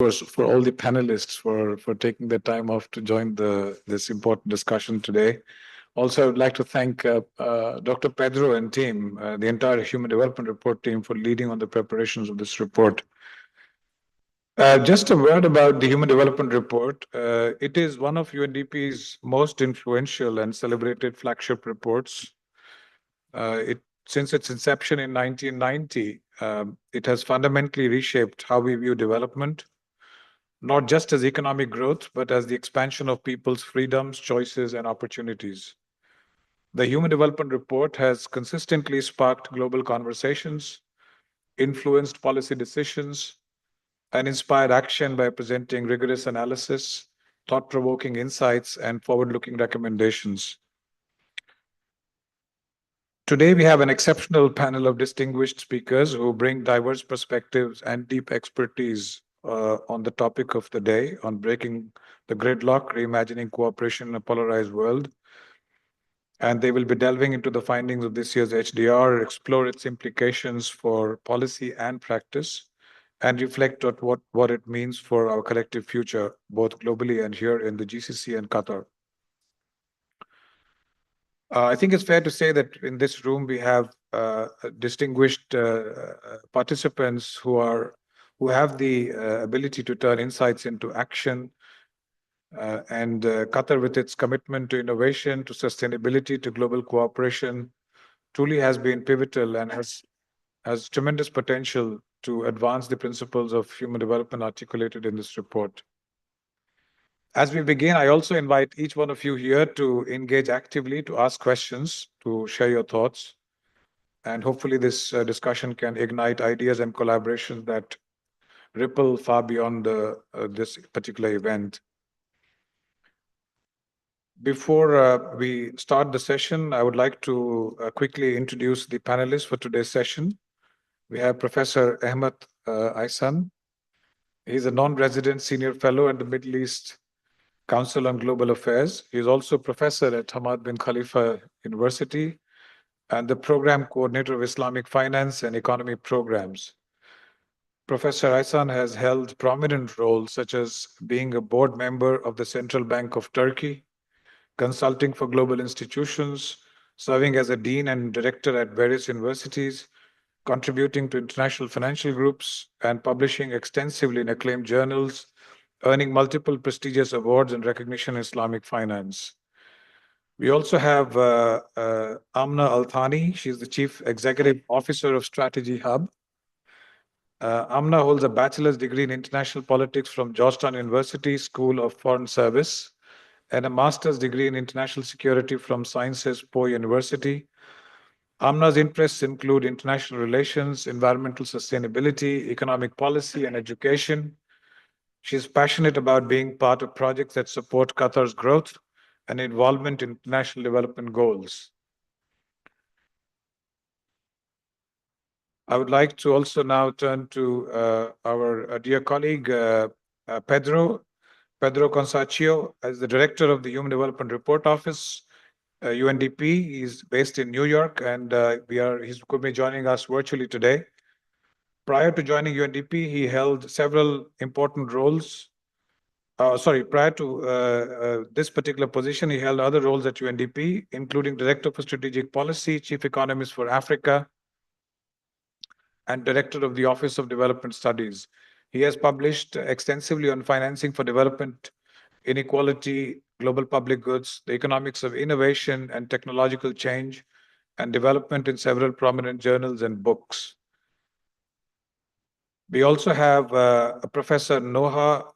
course, for all the panelists for taking the time off to join this important discussion today. Also, I would like to thank Dr. Pedro and team, the entire Human Development Report team, for leading on the preparations of this report. Just a word about the Human Development Report. It is one of UNDP's most influential and celebrated flagship reports. Since its inception in 1990, it has fundamentally reshaped how we view development, not just as economic growth, but as the expansion of people's freedoms, choices, and opportunities. The Human Development Report has consistently sparked global conversations, influenced policy decisions, and inspired action by presenting rigorous analysis, thought-provoking insights, and forward-looking recommendations. Today, we have an exceptional panel of distinguished speakers who bring diverse perspectives and deep expertise on the topic of the day, on breaking the gridlock, reimagining cooperation in a polarized world. And they will be delving into the findings of this year's HDR, explore its implications for policy and practice, and reflect on what it means for our collective future, both globally and here in the GCC and Qatar. I think it's fair to say that in this room we have distinguished participants who have the ability to turn insights into action. And Qatar, with its commitment to innovation, to sustainability, to global cooperation, truly has been pivotal and has tremendous potential to advance the principles of human development articulated in this report. As we begin, I also invite each one of you here to engage actively, to ask questions, to share your thoughts. And hopefully this discussion can ignite ideas and collaboration that ripple far beyond this particular event. Before we start the session, I would like to quickly introduce the panelists for today's session. We have Professor Ahmed Aysan. He's a non-resident senior fellow at the Middle East Council on Global Affairs. He is also professor at Hamad bin Khalifa University and the program coordinator of Islamic finance and economy programs. Professor Aysan has held prominent roles such as being a board member of the Central Bank of Turkey, consulting for global institutions, serving as a dean and director at various universities, contributing to international financial groups, and publishing extensively in acclaimed journals, earning multiple prestigious awards and recognition in Islamic finance. We also have Amna Al-Thani. She's the Chief Executive Officer of Strategy Hub. Amna holds a bachelor's degree in international politics from Georgetown University School of Foreign Service and a master's degree in international security from Sciences Po University. Amna's interests include international relations, environmental sustainability, economic policy, and education. She's passionate about being part of projects that support Qatar's growth and involvement in international development goals. I would like to also now turn to our dear colleague, Pedro Consaccio, as the director of the Human Development Report Office, UNDP. He's based in New York, and he's going to be joining us virtually today. Prior to joining UNDP, he held several important roles. Prior to this particular position, he held other roles at UNDP, including Director for Strategic Policy, Chief Economist for Africa, and Director of the Office of Development Studies. He has published extensively on financing for development, inequality, global public goods, the economics of innovation and technological change, and development in several prominent journals and books. We also have Professor Noha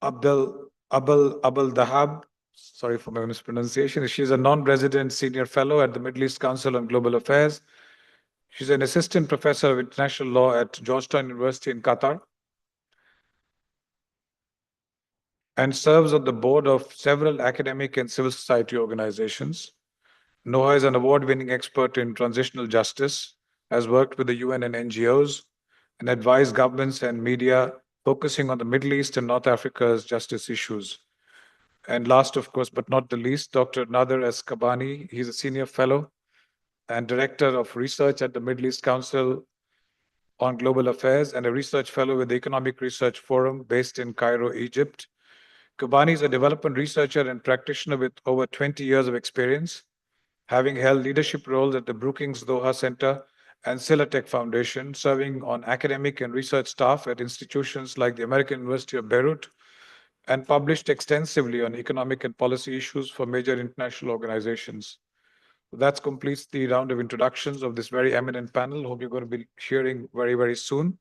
Abdul Dahab. Sorry for my mispronunciation. She's a non-resident senior fellow at the Middle East Council on Global Affairs. She's an assistant professor of international law at Georgetown University in Qatar and serves on the board of several academic and civil society organizations. Noha is an award-winning expert in transitional justice, has worked with the UN and NGOs, and advised governments and media focusing on the Middle East and North Africa's justice issues. And last, of course, but not the least, Dr. Nader Eskabani. He's a senior fellow and director of research at the Middle East Council on Global Affairs and a research fellow with the Economic Research Forum based in Cairo, Egypt. Kubani is a development researcher and practitioner with over 20 years of experience, having held leadership roles at the Brookings Doha Center and Silatech Foundation, serving on academic and research staff at institutions like the American University of Beirut, and published extensively on economic and policy issues for major international organizations. That completes the round of introductions of this very eminent panel, whom you're going to be hearing very, very soon.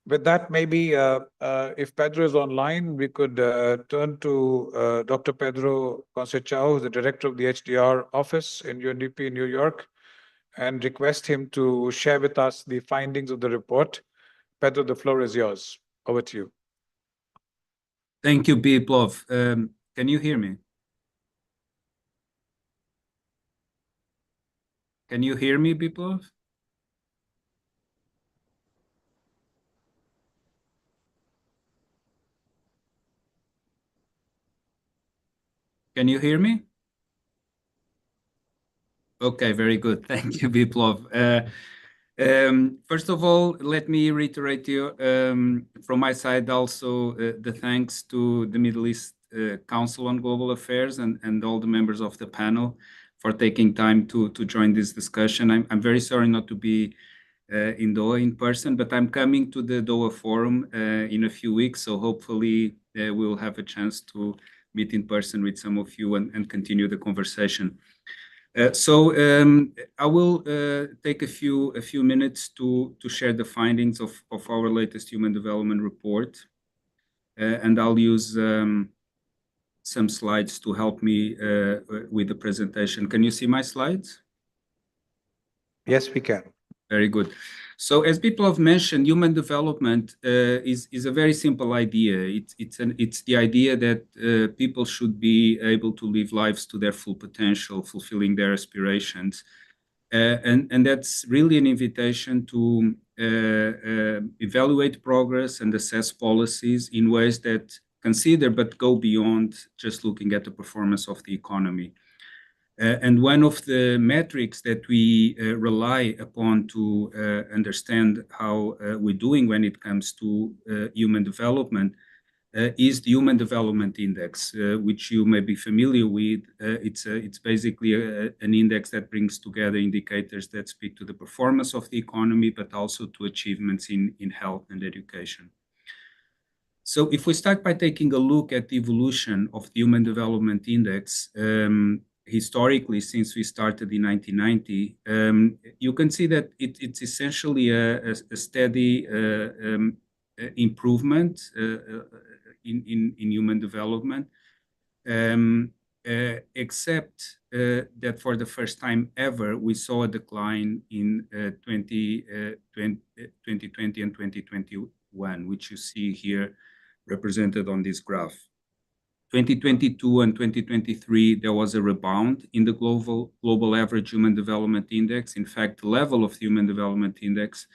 With that, maybe if Pedro is online, we could turn to Dr. Pedro Conceição, who's the director of the HDR office in UNDP in New York, and request him to share with us the findings of the report. Pedro, the floor is yours. Over to you. Thank you, Biplov. Can you hear me? Can you hear me, Biplov? Can you hear me? Okay, very good. Thank you, Biplov. First of all, let me reiterate you from my side also the thanks to the Middle East Council on Global Affairs and all the members of the panel for taking time to join this discussion. I'm very sorry not to be in Doha in person, but I'm coming to the Doha Forum in a few weeks, so hopefully we'll have a chance to meet in person with some of you and continue the conversation. I will take a few minutes to share the findings of our latest Human Development Report, and I'll use some slides to help me with the presentation. Can you see my slides? Yes, we can. Very good. So as Biplov mentioned, human development is a very simple idea. It's the idea that people should be able to live lives to their full potential, fulfilling their aspirations. And that's really an invitation to evaluate progress and assess policies in ways that consider but go beyond just looking at the performance of the economy. And one of the metrics that we rely upon to understand how we're doing when it comes to human development is the Human Development Index, which you may be familiar with. It's basically an index that brings together indicators that speak to the performance of the economy, but also to achievements in health and education. So if we start by taking a look at the evolution of the Human Development Index, historically, since we started in 1990, you can see that it's essentially a steady improvement in human development, except that for the first time ever, we saw a decline in 2020 and 2021, which you see here represented on this graph. 2022 and 2023, there was a rebound in the global average human development index. In fact, the level of the human development index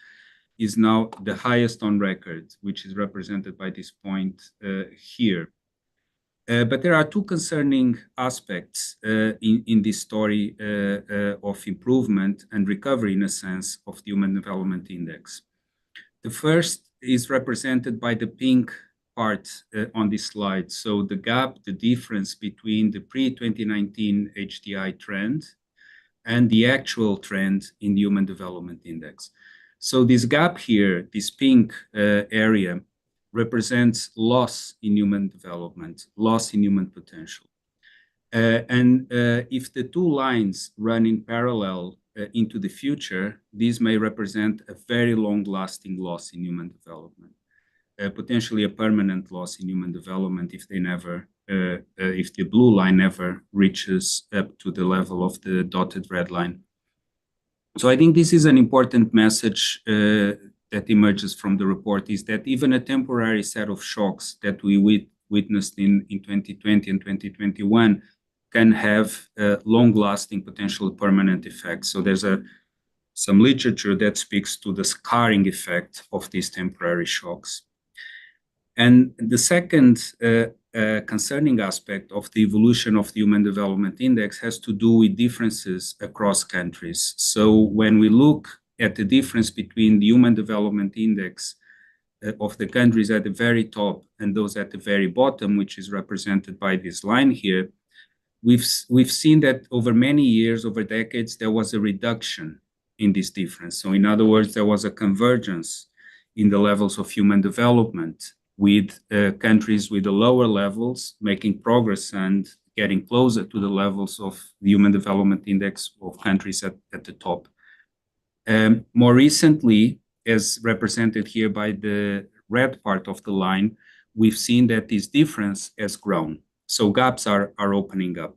is now the highest on record, which is represented by this point here. But there are two concerning aspects in this story of improvement and recovery, in a sense, of the Human Development Index. The first is represented by the pink part on this slide. So the gap, the difference between the pre-2019 HDI trend and the actual trend in the Human Development Index. So this gap here, this pink area, represents loss in human development, loss in human potential. And if the two lines run in parallel into the future, these may represent a very long-lasting loss in human development. Potentially a permanent loss in human development if they never, if the blue line never reaches up to the level of the dotted red line. So I think this is an important message that emerges from the report, is that even a temporary set of shocks that we witnessed in 2020 and 2021 can have long-lasting, potential permanent effects. So there's some literature that speaks to the scarring effect of these temporary shocks. And the second concerning aspect of the evolution of the Human Development Index has to do with differences across countries. So when we look at the difference between the Human Development Index of the countries at the very top and those at the very bottom, which is represented by this line here, we've seen that over many years, over decades, there was a reduction in this difference. So in other words, there was a convergence in the levels of human development, with countries with the lower levels making progress and getting closer to the levels of the Human Development Index of countries at the top. More recently, as represented here by the red part of the line, we've seen that this difference has grown. So gaps are opening up.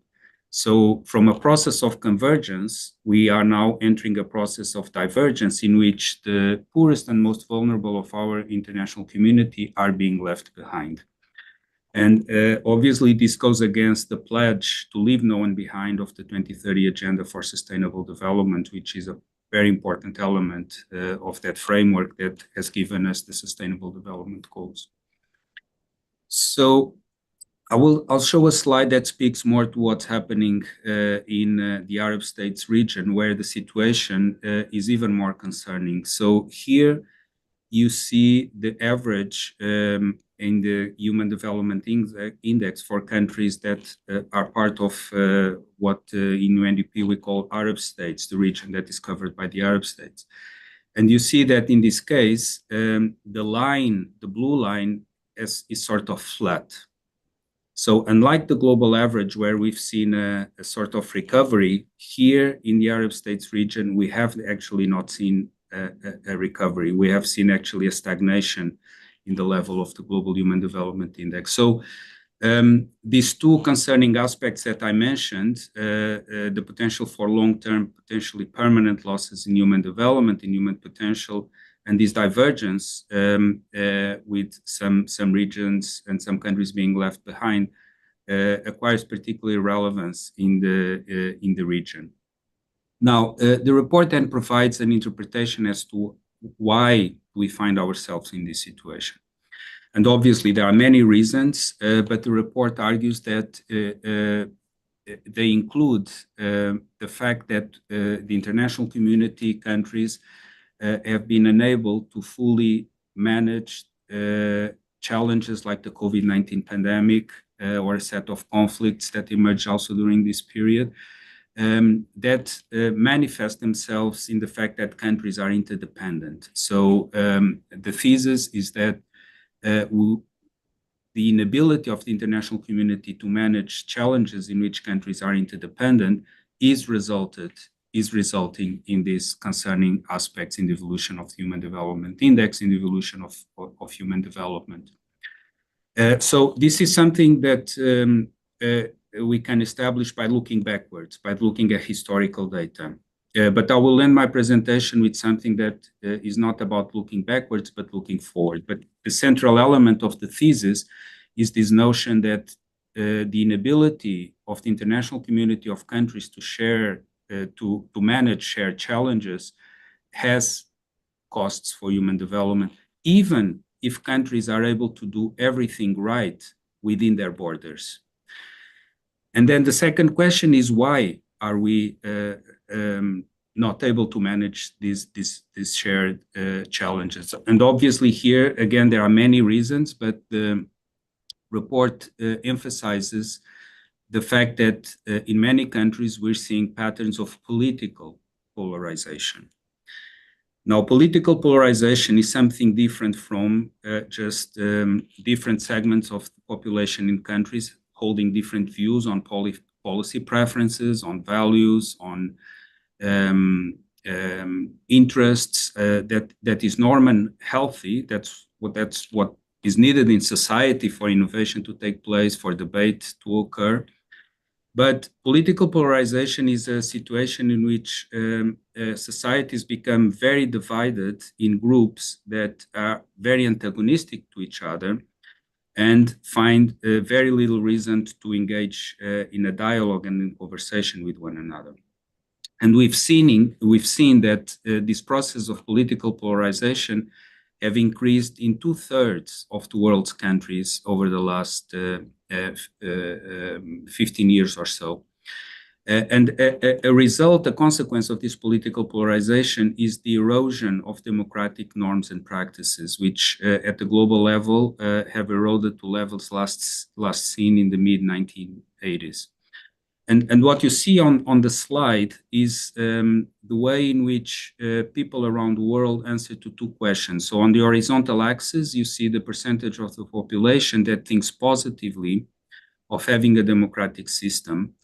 So from a process of convergence, we are now entering a process of divergence in which the poorest and most vulnerable of our international community are being left behind. And obviously, this goes against the pledge to leave no one behind of the 2030 Agenda for Sustainable Development, which is a very important element of that framework that has given us the Sustainable Development Goals. So I'll show a slide that speaks more to what's happening in the Arab States region, where the situation is even more concerning. So here you see the average in the Human Development Index for countries that are part of what in UNDP we call Arab states, the region that is covered by the Arab states. And you see that in this case, the blue line is sort of flat. So unlike the global average, where we've seen a sort of recovery, here in the Arab States region, we have actually not seen a recovery. We have seen actually a stagnation in the level of the Global Human Development Index. So these two concerning aspects that I mentioned, the potential for long-term, potentially permanent losses in human development, in human potential, and this divergence with some regions and some countries being left behind acquires particular relevance in the region. Now, the report then provides an interpretation as to why we find ourselves in this situation. And obviously, there are many reasons, but the report argues that they include the fact that the international community, countries, have been unable to fully manage challenges like the COVID-19 pandemic or a set of conflicts that emerged also during this period. That manifest themselves in the fact that countries are interdependent. So the thesis is that the inability of the international community to manage challenges in which countries are interdependent is resulting in these concerning aspects in the evolution of the Human Development Index, in the evolution of human development. So this is something that we can establish by looking backwards, by looking at historical data. But I will end my presentation with something that is not about looking backwards, but looking forward. But the central element of the thesis is this notion that the inability of the international community of countries to share, to manage shared challenges has costs for human development, even if countries are able to do everything right within their borders. And then the second question is, why are we not able to manage these shared challenges? And obviously here, again, there are many reasons, but the report emphasizes the fact that in many countries, we're seeing patterns of political polarization. Now, political polarization is something different from just different segments of the population in countries holding different views on policy preferences, on values, on interests. That is normal and healthy. That's what is needed in society for innovation to take place, for debate to occur. But political polarization is a situation in which societies become very divided in groups that are very antagonistic to each other and find very little reason to engage in a dialogue and in conversation with one another. And we've seen that this process of political polarization have increased in 2/3 of the world's countries over the last 15 years or so. And a result, a consequence of this political polarization is the erosion of democratic norms and practices, which at the global level have eroded to levels last seen in the mid-1980s. And what you see on the slide is the way in which people around the world answer to two questions. So on the horizontal axis, you see the percentage of the population that thinks positively of having a democratic system.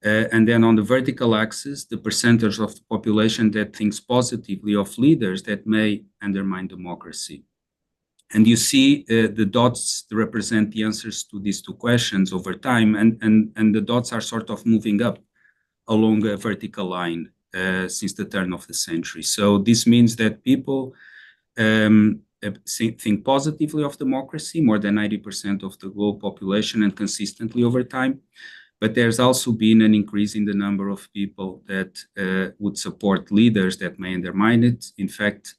And then on the vertical axis, the percentage of the population that thinks positively of leaders that may undermine democracy. And you see the dots represent the answers to these two questions over time, and the dots are sort of moving up along a vertical line since the turn of the century. So this means that people think positively of democracy, more than 90% of the global population, and consistently over time. But there's also been an increase in the number of people that would support leaders that may undermine it. In fact,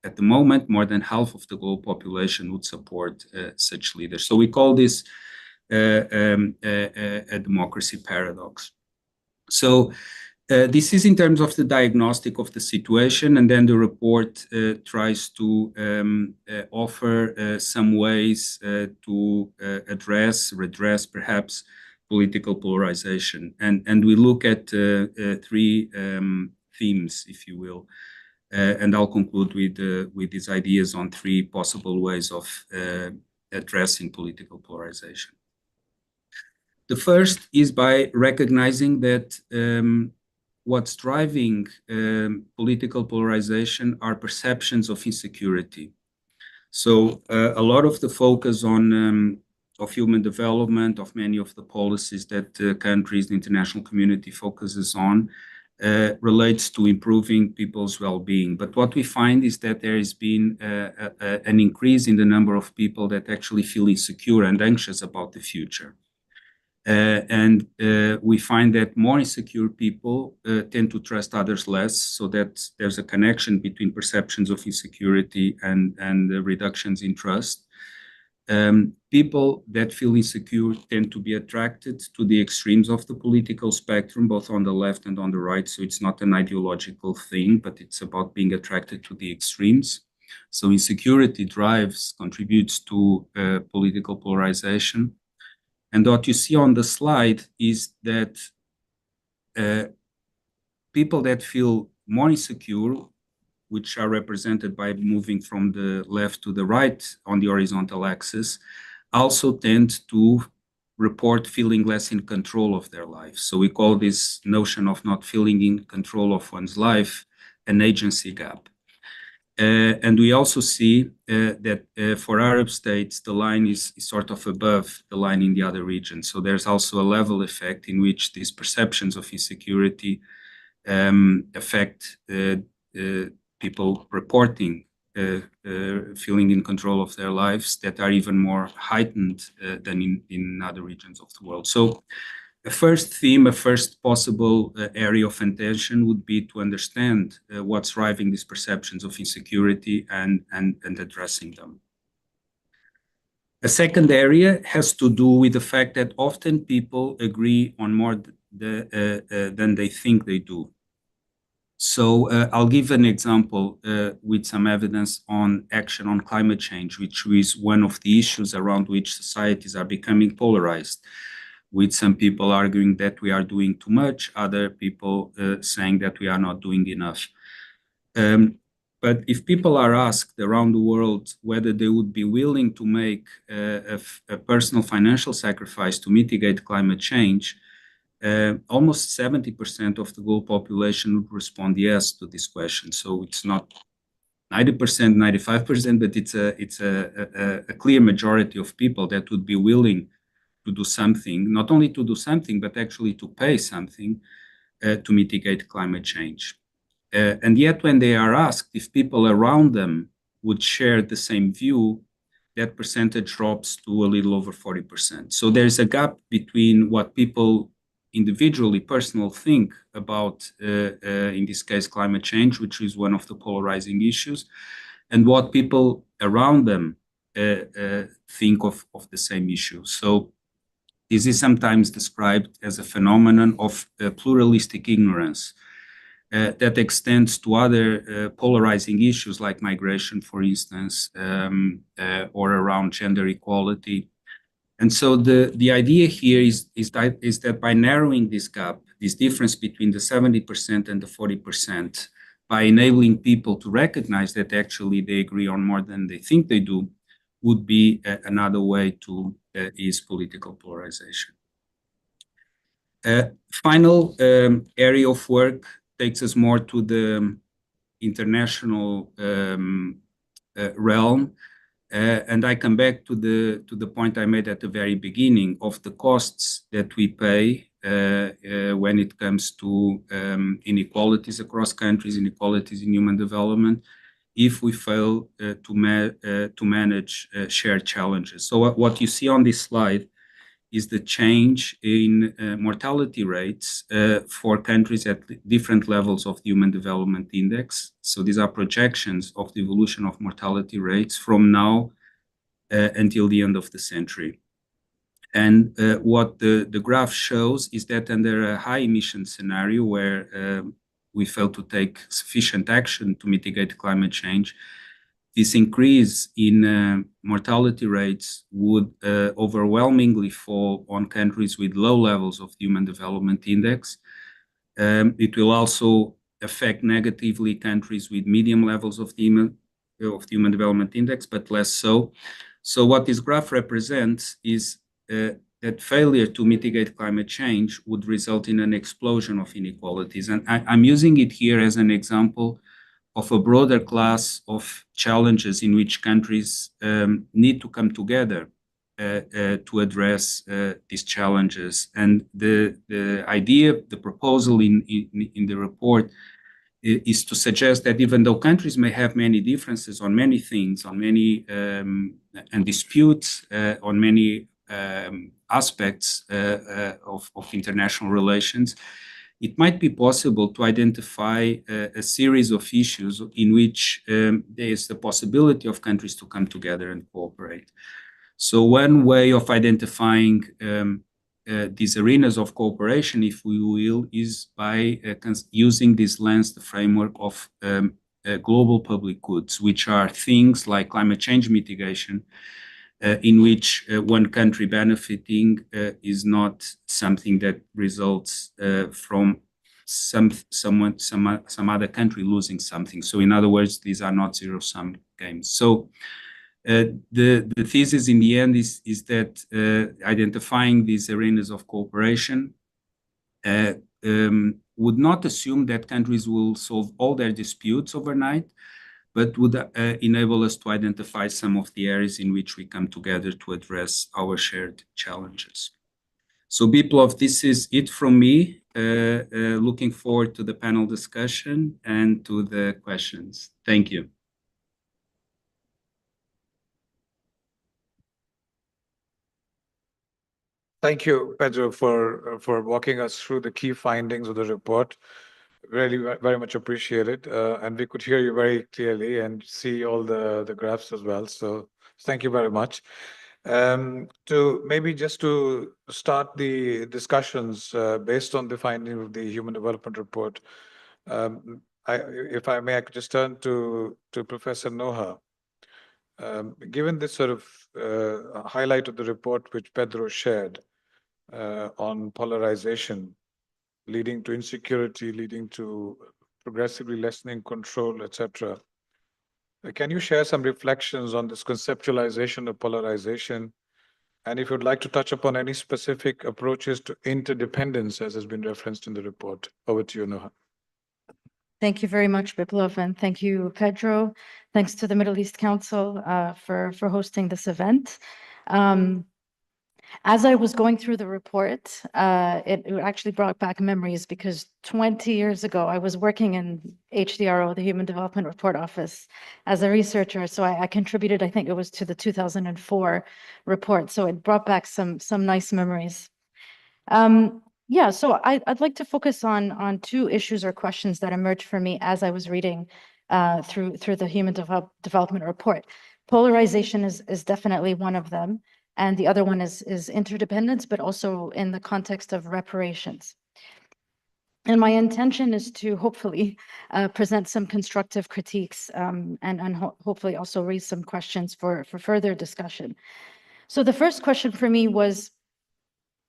at the moment, more than half of the global population would support such leaders. So we call this a democracy paradox. So this is in terms of the diagnostic of the situation, and then the report tries to offer some ways to redress perhaps political polarization. And we look at three themes, if you will. And I'll conclude with these ideas on three possible ways of addressing political polarization. The first is by recognizing that what's driving political polarization are perceptions of insecurity. So a lot of the focus on of human development, of many of the policies that countries, the international community focuses on, relates to improving people's well-being. But what we find is that there has been an increase in the number of people that actually feel insecure and anxious about the future. And we find that more insecure people tend to trust others less, so that there's a connection between perceptions of insecurity and reductions in trust. People that feel insecure tend to be attracted to the extremes of the political spectrum, both on the left and on the right. So it's not an ideological thing, but it's about being attracted to the extremes. So insecurity contributes to political polarization. And what you see on the slide is that people that feel more insecure, which are represented by moving from the left to the right on the horizontal axis, also tend to report feeling less in control of their lives. So we call this notion of not feeling in control of one's life an agency gap. And we also see that for Arab states, the line is sort of above the line in the other regions. So there's also a level effect in which these perceptions of insecurity affect people reporting feeling in control of their lives that are even more heightened than in other regions of the world. So a first theme, a first possible area of attention would be to understand what's driving these perceptions of insecurity and addressing them. A second area has to do with the fact that often people agree on more than they think they do. So I'll give an example with some evidence on action on climate change, which is one of the issues around which societies are becoming polarized, with some people arguing that we are doing too much, other people saying that we are not doing enough. But if people are asked around the world whether they would be willing to make a personal financial sacrifice to mitigate climate change, almost 70% of the global population would respond yes to this question. So it's not 90%, 95%, but it's a clear majority of people that would be willing to do something, not only to do something, but actually to pay something to mitigate climate change. And yet when they are asked if people around them would share the same view, that percentage drops to a little over 40%. So there's a gap between what people individually, personally think about, in this case, climate change, which is one of the polarizing issues, and what people around them think of the same issue. So This is sometimes described as a phenomenon of pluralistic ignorance that extends to other polarizing issues like migration, for instance, or around gender equality. And so the idea here is that by narrowing this gap, this difference between the 70% and the 40%, by enabling people to recognize that actually they agree on more than they think they do, would be another way to ease political polarization. Final area of work takes us more to the international realm. And I come back to the point I made at the very beginning of the costs that we pay when it comes to inequalities across countries, inequalities in human development, if we fail to manage shared challenges. So what you see on this slide is the change in mortality rates for countries at different levels of the Human Development Index. So these are projections of the evolution of mortality rates from now until the end of the century. And what the graph shows is that under a high emission scenario where we fail to take sufficient action to mitigate climate change, this increase in mortality rates would overwhelmingly fall on countries with low levels of the Human Development Index. It will also affect negatively countries with medium levels of the Human Development Index, but less so. So what this graph represents is that failure to mitigate climate change would result in an explosion of inequalities. And I'm using it here as an example of a broader class of challenges in which countries need to come together to address these challenges. And the idea, the proposal in the report is to suggest that even though countries may have many differences on many things, on many and disputes on many aspects of international relations, it might be possible to identify a series of issues in which there is the possibility of countries to come together and cooperate. So one way of identifying these arenas of cooperation, if we will, is by using this lens, the framework of global public goods, which are things like climate change mitigation, in which one country benefiting is not something that results from some other country losing something. So in other words, these are not zero-sum games. So the thesis in the end is that identifying these arenas of cooperation would not assume that countries will solve all their disputes overnight, but would enable us to identify some of the areas in which we come together to address our shared challenges. So Biplov, this is it from me. Looking forward to the panel discussion and to the questions. Thank you. Thank you, Pedro, for walking us through the key findings of the report. Really very much appreciated. And we could hear you very clearly and see all the graphs as well. So thank you very much. To maybe just to start the discussions based on the finding of the Human Development Report, if I may, I could just turn to Professor Noha. Given this sort of highlight of the report which Pedro shared on polarization, leading to insecurity, leading to progressively lessening control, etc. Can you share some reflections on this conceptualization of polarization? And if you'd like to touch upon any specific approaches to interdependence, as has been referenced in the report. Over to you, Noha. Thank you very much, Biplov, and thank you, Pedro. Thanks to the Middle East Council for hosting this event. As I was going through the report, it actually brought back memories because 20 years ago, I was working in HDRO, the Human Development Report Office, as a researcher. So I contributed, I think it was to the 2004 report. So it brought back some nice memories. Yeah, so I'd like to focus on two issues or questions that emerged for me as I was reading through the Human Development Report. Polarization is definitely one of them. and the other one is interdependence, but also in the context of reparations. And my intention is to hopefully present some constructive critiques and hopefully also raise some questions for further discussion. So the first question for me was,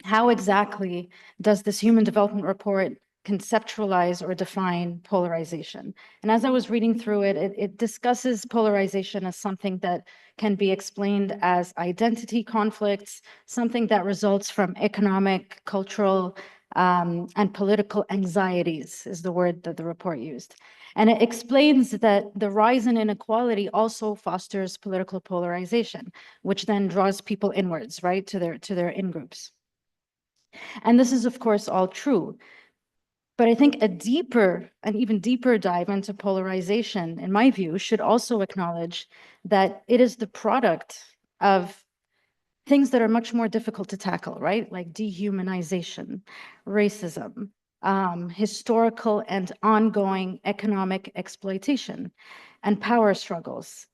how exactly does this Human Development Report conceptualize or define polarization? And as I was reading through it, it discusses polarization as something that can be explained as identity conflicts, something that results from economic, cultural, and political anxieties, is the word that the report used. And it explains that the rise in inequality also fosters political polarization, which then draws people inwards, right, to their in-groups. And this is, of course, all true. But I think an even deeper dive into polarization, in my view, should also acknowledge that it is the product of things that are much more difficult to tackle, right? Like dehumanization, racism, historical and ongoing economic exploitation, and power struggles.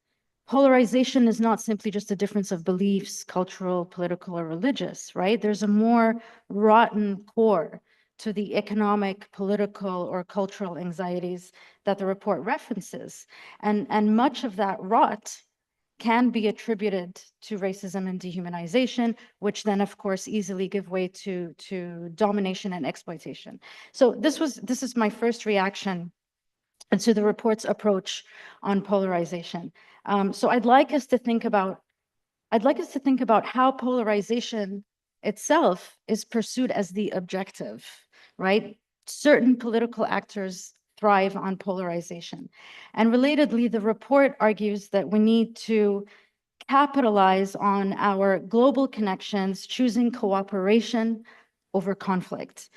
Polarization is not simply just a difference of beliefs, cultural, political, or religious, right? There's a more rotten core to the economic, political, or cultural anxieties that the report references. And much of that rot can be attributed to racism and dehumanization, which then, of course, easily give way to domination and exploitation. So this is my first reaction to the report's approach on polarization. So I'd like us to think about how polarization itself is pursued as the objective, right? Certain political actors thrive on polarization. And relatedly, the report argues that we need to capitalize on our global connections, choosing cooperation over conflict.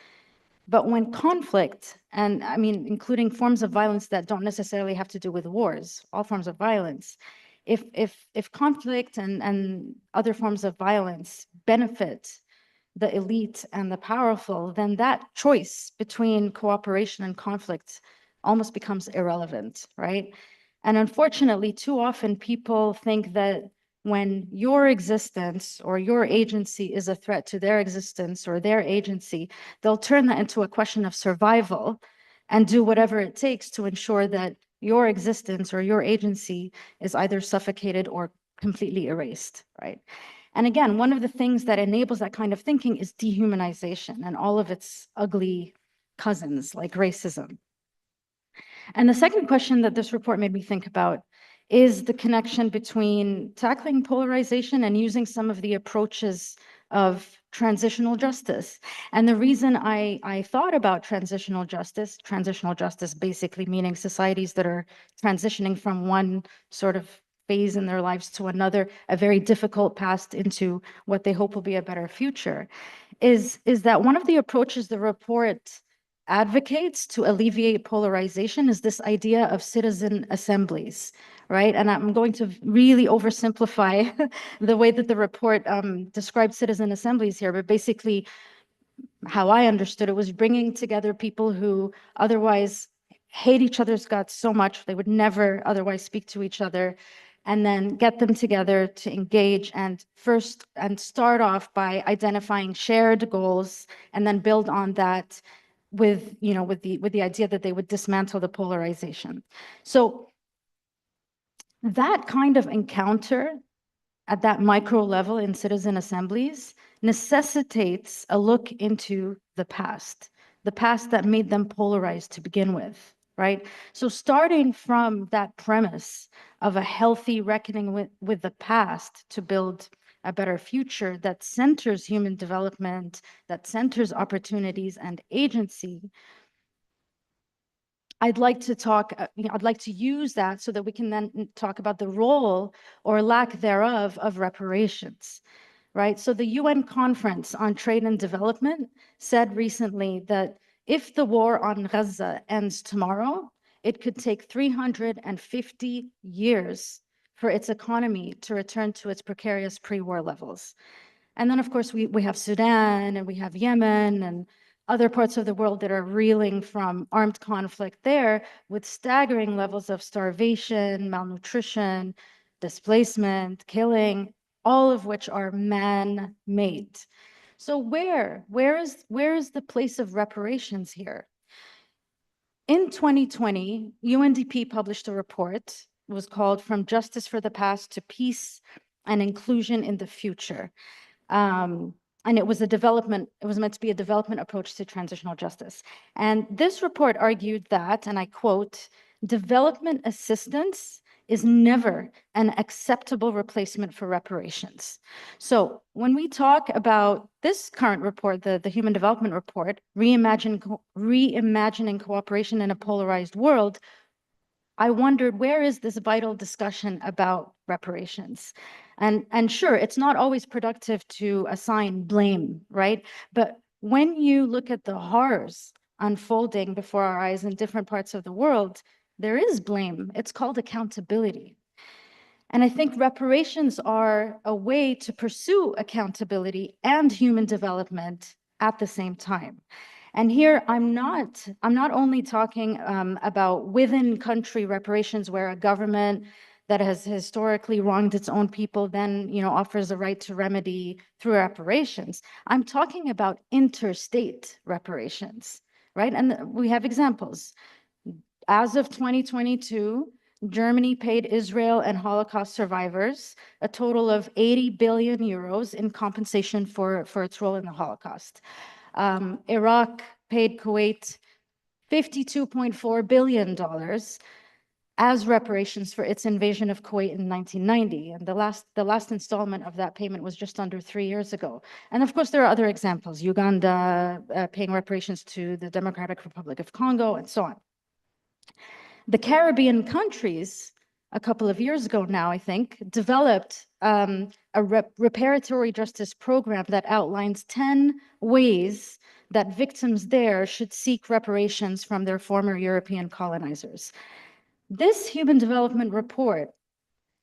But when conflict, and I mean, including forms of violence that don't necessarily have to do with wars, all forms of violence, if conflict and other forms of violence benefit the elite and the powerful, then that choice between cooperation and conflict almost becomes irrelevant, right? And unfortunately, too often people think that when your existence or your agency is a threat to their existence or their agency, they'll turn that into a question of survival and do whatever it takes to ensure that your existence or your agency is either suffocated or completely erased, right? And again, one of the things that enables that kind of thinking is dehumanization and all of its ugly cousins like racism. And the second question that this report made me think about is the connection between tackling polarization and using some of the approaches of transitional justice. And the reason I thought about transitional justice basically meaning societies that are transitioning from one sort of phase in their lives to another, a very difficult past into what they hope will be a better future, is that one of the approaches the report advocates to alleviate polarization is this idea of citizen assemblies, right? And I'm going to really oversimplify the way that the report describes citizen assemblies here, but basically how I understood it was bringing together people who otherwise hate each other's guts so much, they would never otherwise speak to each other, and then get them together to engage and start off by identifying shared goals and then build on that with the idea that they would dismantle the polarization. So that kind of encounter at that micro level in citizen assemblies necessitates a look into the past that made them polarized to begin with, right? So starting from that premise of a healthy reckoning with the past to build a better future that centers human development, that centers opportunities and agency, I'd like to use that so that we can then talk about the role or lack thereof of reparations, right? So the UN Conference on Trade and Development said recently that if the war on Gaza ends tomorrow, it could take 350 years for its economy to return to its precarious pre-war levels. And then, of course, we have Sudan and we have Yemen and other parts of the world that are reeling from armed conflict there with staggering levels of starvation, malnutrition, displacement, killing, all of which are man-made. So where is the place of reparations here? In 2020, UNDP published a report. It was called From Justice for the Past to Peace and Inclusion in the Future. And it was meant to be a development approach to transitional justice. And this report argued that, and I quote, development assistance is never an acceptable replacement for reparations. So when we talk about this current report, the Human Development Report, Reimagining Cooperation in a Polarized World, I wondered, where is this vital discussion about reparations? And sure, it's not always productive to assign blame, right? But when you look at the horrors unfolding before our eyes in different parts of the world, there is blame. It's called accountability. And I think reparations are a way to pursue accountability and human development at the same time. And here I'm not only talking about within country reparations where a government that has historically wronged its own people then, offers a right to remedy through reparations. I'm talking about interstate reparations, right? And we have examples. As of 2022, Germany paid Israel and Holocaust survivors a total of 80 billion euros in compensation for its role in the Holocaust. Iraq paid Kuwait $52.4 billion as reparations for its invasion of Kuwait in 1990. And the last installment of that payment was just under 3 years ago. And of course, there are other examples, Uganda paying reparations to the Democratic Republic of Congo, and so on. The Caribbean countries, a couple of years ago now, I think, developed a reparatory justice program that outlines 10 ways that victims there should seek reparations from their former European colonizers. This Human Development Report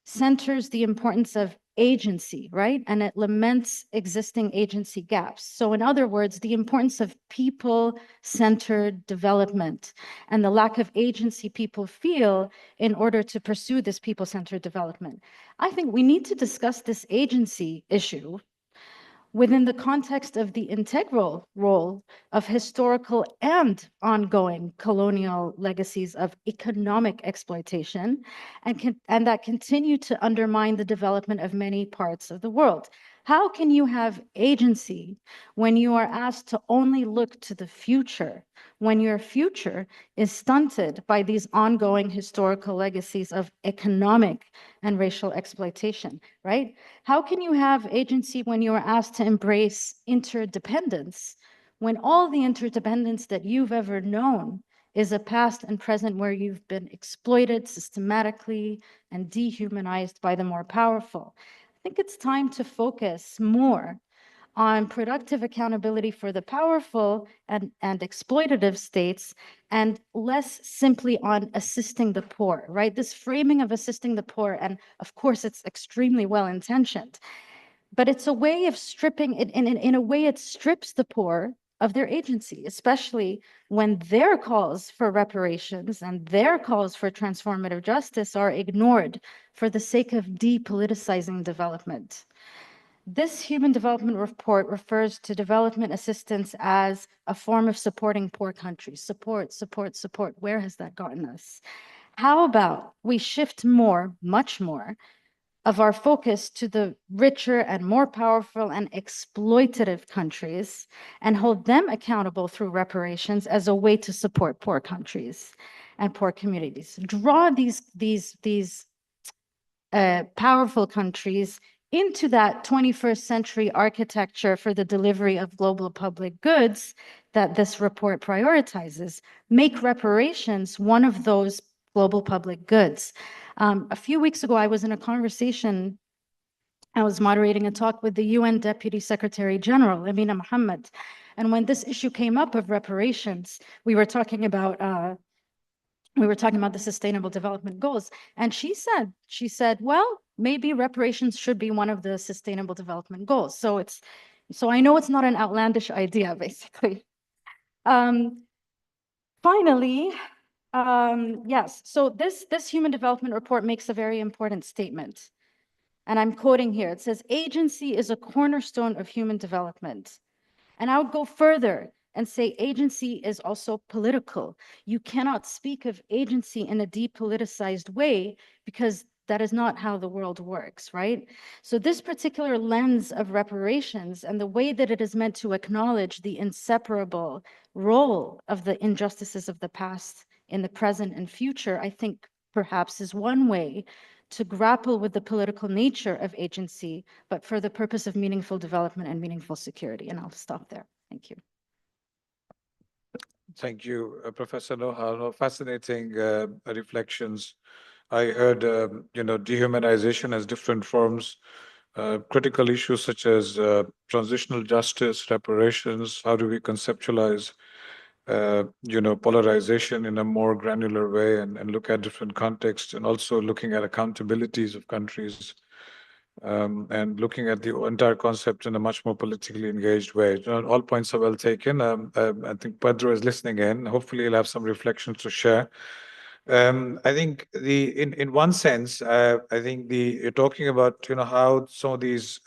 centers the importance of agency, right? And it laments existing agency gaps. So in other words, the importance of people-centered development and the lack of agency people feel in order to pursue this people-centered development. I think we need to discuss this agency issue within the context of the integral role of historical and ongoing colonial legacies of economic exploitation and that continue to undermine the development of many parts of the world. How can you have agency when you are asked to only look to the future, when your future is stunted by these ongoing historical legacies of economic and racial exploitation, right? How can you have agency when you are asked to embrace interdependence, when all the interdependence that you've ever known is a past and present where you've been exploited systematically and dehumanized by the more powerful? I think it's time to focus more on productive accountability for the powerful and exploitative states, and less simply on assisting the poor, right? This framing of assisting the poor, and of course it's extremely well-intentioned, but it's a way of stripping it, in a way it strips the poor of their agency, especially when their calls for reparations and their calls for transformative justice are ignored for the sake of depoliticizing development. This Human Development Report refers to development assistance as a form of supporting poor countries. Support, support, support. Where has that gotten us? How about we shift more, much more, of our focus to the richer and more powerful and exploitative countries and hold them accountable through reparations as a way to support poor countries and poor communities? Draw these powerful countries into that 21st century architecture for the delivery of global public goods that this report prioritizes. Make reparations one of those global public goods. A few weeks ago, I was in a conversation, I was moderating a talk with the UN Deputy Secretary General, MENA Mohammed. And when this issue came up of reparations, we were talking about the Sustainable Development Goals. And she said, well, maybe reparations should be one of the Sustainable Development Goals. So I know it's not an outlandish idea, basically. Finally, yes, so this Human Development Report makes a very important statement. And I'm quoting here. It says, agency is a cornerstone of human development. And I would go further and say agency is also political. You cannot speak of agency in a depoliticized way because that is not how the world works, right? So this particular lens of reparations and the way that it is meant to acknowledge the inseparable role of the injustices of the past in the present and future, I think perhaps is one way to grapple with the political nature of agency, but for the purpose of meaningful development and meaningful security. And I'll stop there. Thank you. Thank you, Professor Noha. No, fascinating reflections. I heard, dehumanization has different forms, critical issues such as transitional justice, reparations. How do we conceptualize, polarization in a more granular way and look at different contexts, and also looking at accountabilities of countries, and looking at the entire concept in a much more politically engaged way. All points are well taken. I think Pedro is listening in. Hopefully, he'll have some reflections to share. I think in one sense, I think you're talking about how some of these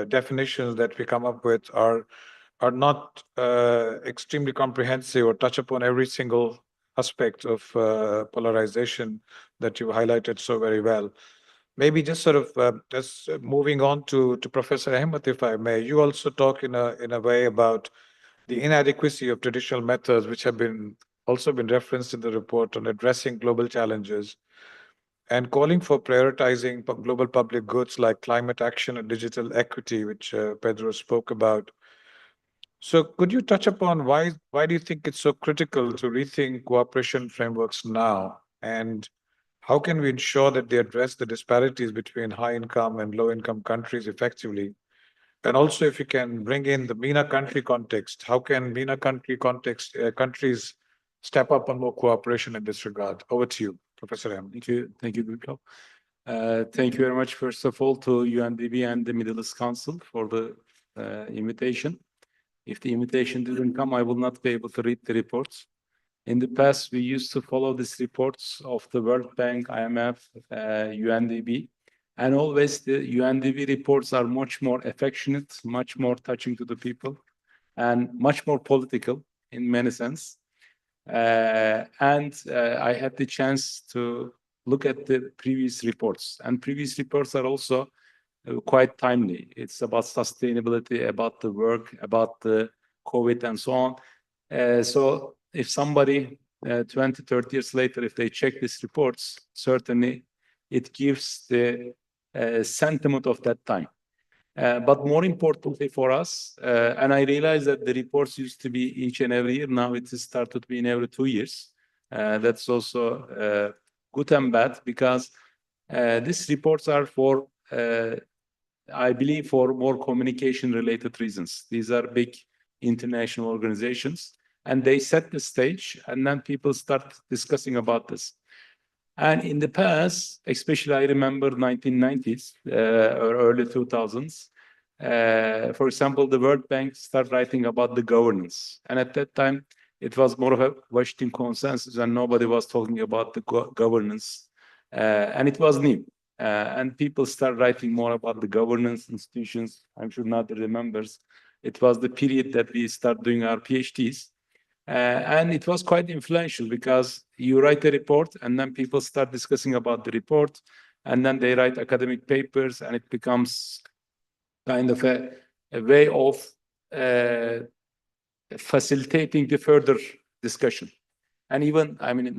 definitions that we come up with are not extremely comprehensive or touch upon every single aspect of polarization that you highlighted so very well. Maybe just sort of just moving on to Professor Ahmed, if I may. You also talk in a way about the inadequacy of traditional methods, which have also been referenced in the report, on addressing global challenges and calling for prioritizing global public goods like climate action and digital equity, which Pedro spoke about. So could you touch upon why do you think it's so critical to rethink cooperation frameworks now? And how can we ensure that they address the disparities between high income and low income countries effectively? And also, if you can bring in the MENA country context, how can MENA countries step up on more cooperation in this regard? Over to you, Professor M. Thank you, Gridlock. Thank you very much, first of all, to UNDP and the Middle East Council for the invitation. If the invitation didn't come, I will not be able to read the reports. In the past, we used to follow these reports of the World Bank, IMF, UNDP, and always the UNDP reports are much more affectionate, much more touching to the people, and much more political in many sense. I had the chance to look at the previous reports, and previous reports are also quite timely. It's about sustainability, about the work, about the COVID and so on. So if somebody 20, 30 years later, if they check these reports, certainly it gives the sentiment of that time. But more importantly for us, and I realize that the reports used to be each and every year, now it has started being every 2 years. That's also good and bad, because these reports are for I believe for more communication related reasons. These are big international organizations and they set the stage and then people start discussing about this. And in the past, especially I remember 1990s or early 2000s, for example, the World Bank started writing about the governance. And at that time, it was more of a Washington consensus and nobody was talking about the governance. And it was new. And people start writing more about the governance institutions. I'm sure Nader remembers. It was the period that we start doing our PhDs. And it was quite influential because you write a report and then people start discussing about the report and then they write academic papers and it becomes kind of a way of facilitating the further discussion. And even, I mean,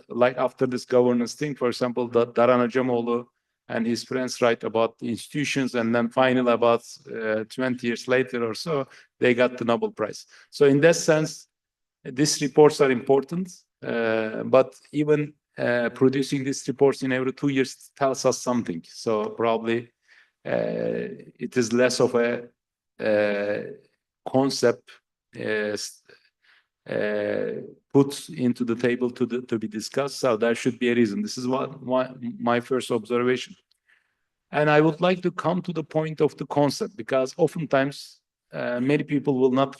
like after this governance thing, for example, Daran Acamoğlu and his friends write about the institutions, and then finally about 20 years later or so, they got the Nobel Prize. So in that sense, these reports are important, but even producing these reports in every 2 years tells us something. So probably it is less of a concept put into the table to be discussed. So there should be a reason. This is my first observation. And I would like to come to the point of the concept, because oftentimes many people will not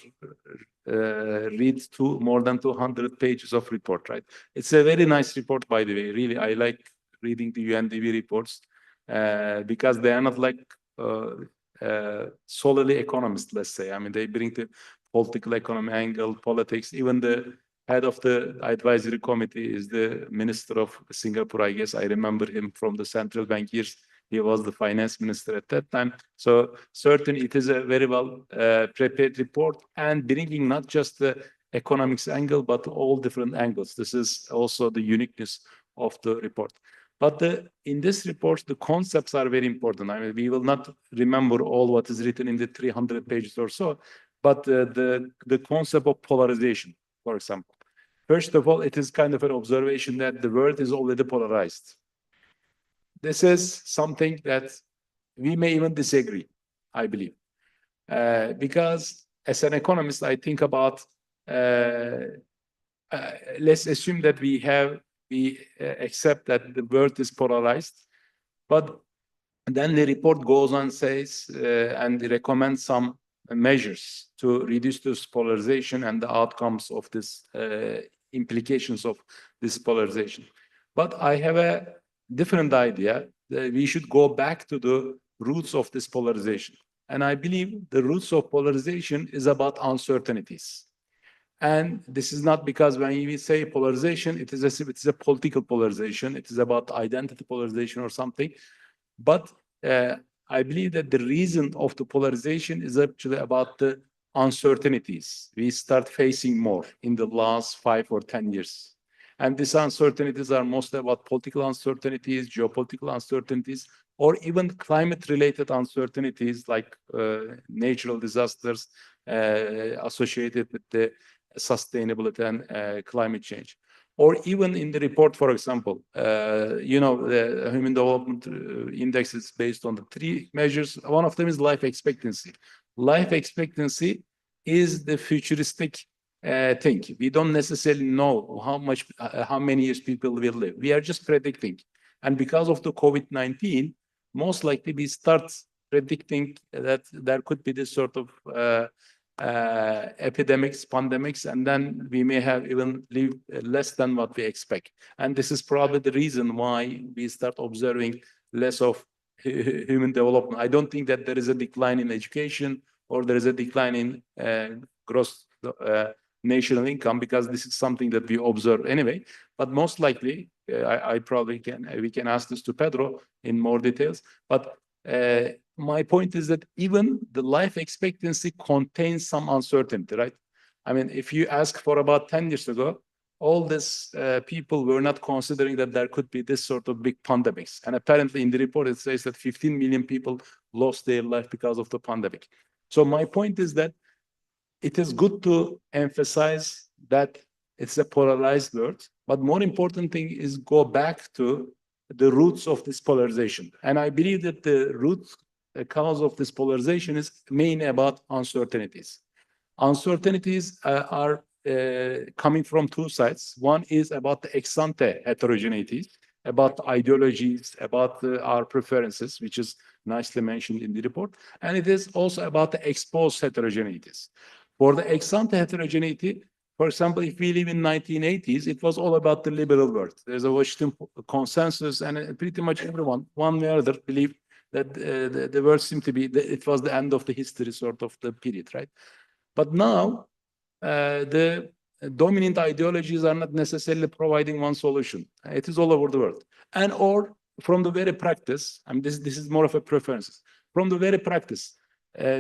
read more than 200 pages of report, right? It's a very nice report, by the way. Really, I like reading the UNDP reports. because they are not like solely economists, let's say. I mean, they bring the political economy angle, politics. Even the head of the advisory committee is the minister of Singapore, I guess. I remember him from the central bank years. He was the finance minister at that time. So certainly it is a very well prepared report, and bringing not just the economics angle, but all different angles. This is also the uniqueness of the report. But in this report, the concepts are very important. I mean, we will not remember all what is written in the 300 pages or so, but the concept of polarization, for example. First of all, it is kind of an observation that the world is already polarized. This is something that we may even disagree, I believe. Because as an economist, I think about, let's assume that we accept that the world is polarized, but then the report goes on, says, and recommends some measures to reduce this polarization and the outcomes of this implications of this polarization. But I have a different idea that we should go back to the roots of this polarization. And I believe the roots of polarization is about uncertainties. And this is not because when we say polarization, it is a political polarization. It is about identity polarization or something. But I believe that the reason of the polarization is actually about the uncertainties we start facing more in the last 5 or 10 years. And these uncertainties are mostly about political uncertainties, geopolitical uncertainties, or even climate-related uncertainties like natural disasters associated with the sustainability and climate change. Or even in the report, for example, the Human Development Index is based on the 3 measures. One of them is life expectancy. Life expectancy is the futuristic thing. We don't necessarily know how many years people will live. We are just predicting. And because of the COVID-19, most likely we start predicting that there could be this sort of epidemics, pandemics, and then we may have even lived less than what we expect. And this is probably the reason why we start observing less of human development. I don't think that there is a decline in education or there is a decline in gross national income, because this is something that we observe anyway. But most likely, we can ask this to Pedro in more details. But my point is that even the life expectancy contains some uncertainty, right? I mean, if you ask for about 10 years ago, all these people were not considering that there could be this sort of big pandemics. And apparently in the report, it says that 15 million people lost their life because of the pandemic. So my point is that it is good to emphasize that it's a polarized world, but more important thing is go back to the roots of this polarization. And I believe that the root cause of this polarization is mainly about uncertainties. Uncertainties are coming from 2 sides. One is about the ex-ante heterogeneities, about ideologies, about our preferences, which is nicely mentioned in the report. And it is also about the exposed heterogeneities. For the ex-ante heterogeneity, for example, if we live in 1980s, it was all about the liberal world. There's a Washington consensus, and pretty much everyone, one way or other, believed that the world seemed to be, it was the end of the history sort of the period, right? But now, the dominant ideologies are not necessarily providing one solution. It is all over the world. And or from the very practice, I mean, this is more of a preference. From the very practice,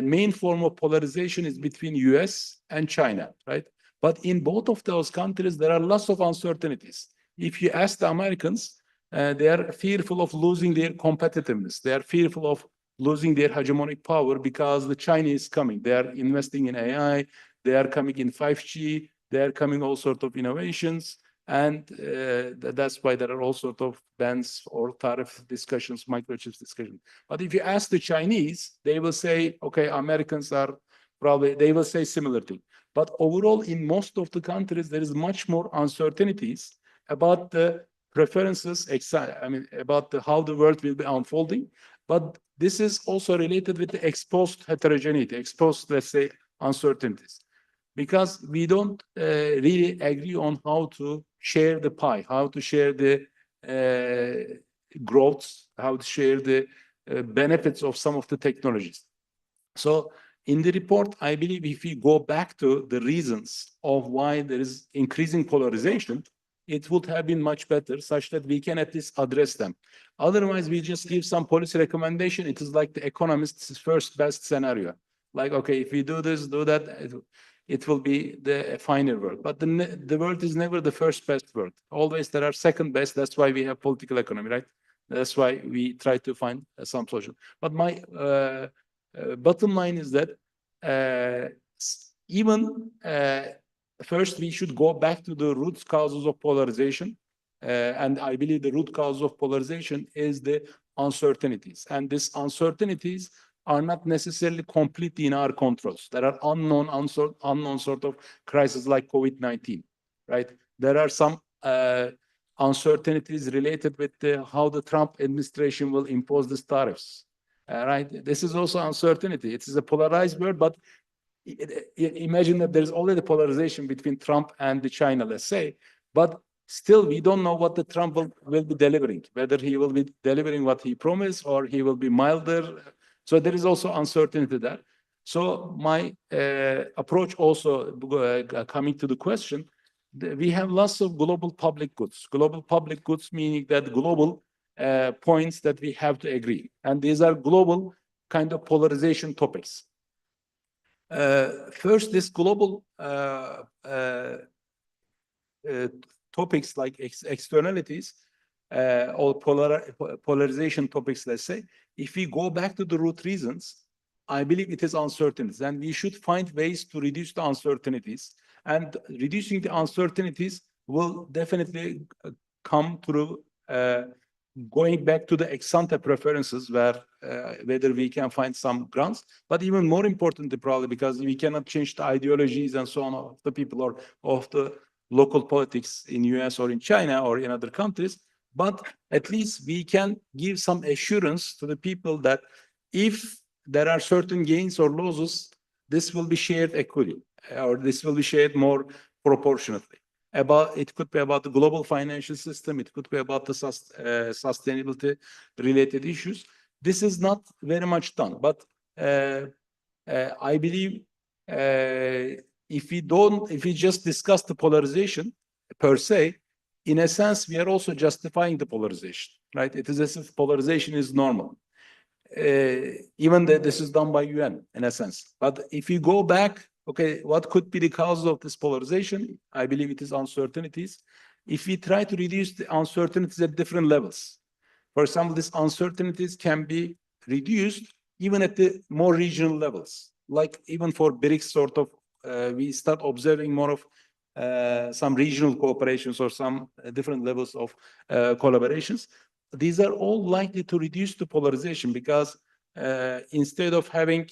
main form of polarization is between US and China, right? But in both of those countries, there are lots of uncertainties. If you ask the Americans, they are fearful of losing their competitiveness. They are fearful of losing their hegemonic power because the Chinese is coming. They are investing in AI. They are coming in 5G. They are coming all sorts of innovations. And that's why there are all sorts of bans or tariff discussions, microchips discussions. But if you ask the Chinese, they will say, okay, Americans are probably, they will say similar thing. But overall, in most of the countries, there is much more uncertainties about the preferences, about how the world will be unfolding. But this is also related with the exposed heterogeneity, exposed, let's say, uncertainties. Because we don't really agree on how to share the pie, how to share the growths, how to share the benefits of some of the technologies. So in the report, I believe if we go back to the reasons of why there is increasing polarization, it would have been much better, such that we can at least address them. Otherwise, we just give some policy recommendation. It is like the economist's first best scenario. Like, okay, if we do this, do that, it will be the finer world. But the world is never the first best world. Always there are second best. That's why we have political economy, right? That's why we try to find some solution. But my bottom line is that even first we should go back to the root causes of polarization. And I believe the root cause of polarization is the uncertainties. And these uncertainties are not necessarily completely in our controls. There are unknown sort of crises like COVID-19, right? There are some uncertainties related with how the Trump administration will impose these tariffs, right? This is also uncertainty. It is a polarized world, but imagine that there's already polarization between Trump and the China, let's say, but still we don't know what the Trump will be delivering, whether he will be delivering what he promised or he will be milder. So there is also uncertainty there. So my approach also, coming to the question, we have lots of global public goods. Global public goods meaning that global points that we have to agree. And these are global kind of polarization topics. First, this global topics like externalities or polarization topics, let's say, if we go back to the root reasons, I believe it is uncertainties. And we should find ways to reduce the uncertainties. And reducing the uncertainties will definitely come through going back to the ex-ante preferences, where whether we can find some grounds, but even more importantly, probably because we cannot change the ideologies and so on of the people or of the local politics in US or in China or in other countries, but at least we can give some assurance to the people that if there are certain gains or losses, this will be shared equally, or this will be shared more proportionately. It could be about the global financial system, it could be about the sustainability related issues. This is not very much done, but I believe if we just discuss the polarization per se, in a sense, we are also justifying the polarization, right? It is as if polarization is normal. Even this is done by UN in a sense. But if you go back, okay, what could be the causes of this polarization? I believe it is uncertainties. If we try to reduce the uncertainties at different levels, for example, these uncertainties can be reduced even at the more regional levels. Like even for BRICS sort of, we start observing more of some regional cooperations or some different levels of collaborations. These are all likely to reduce the polarization because instead of having,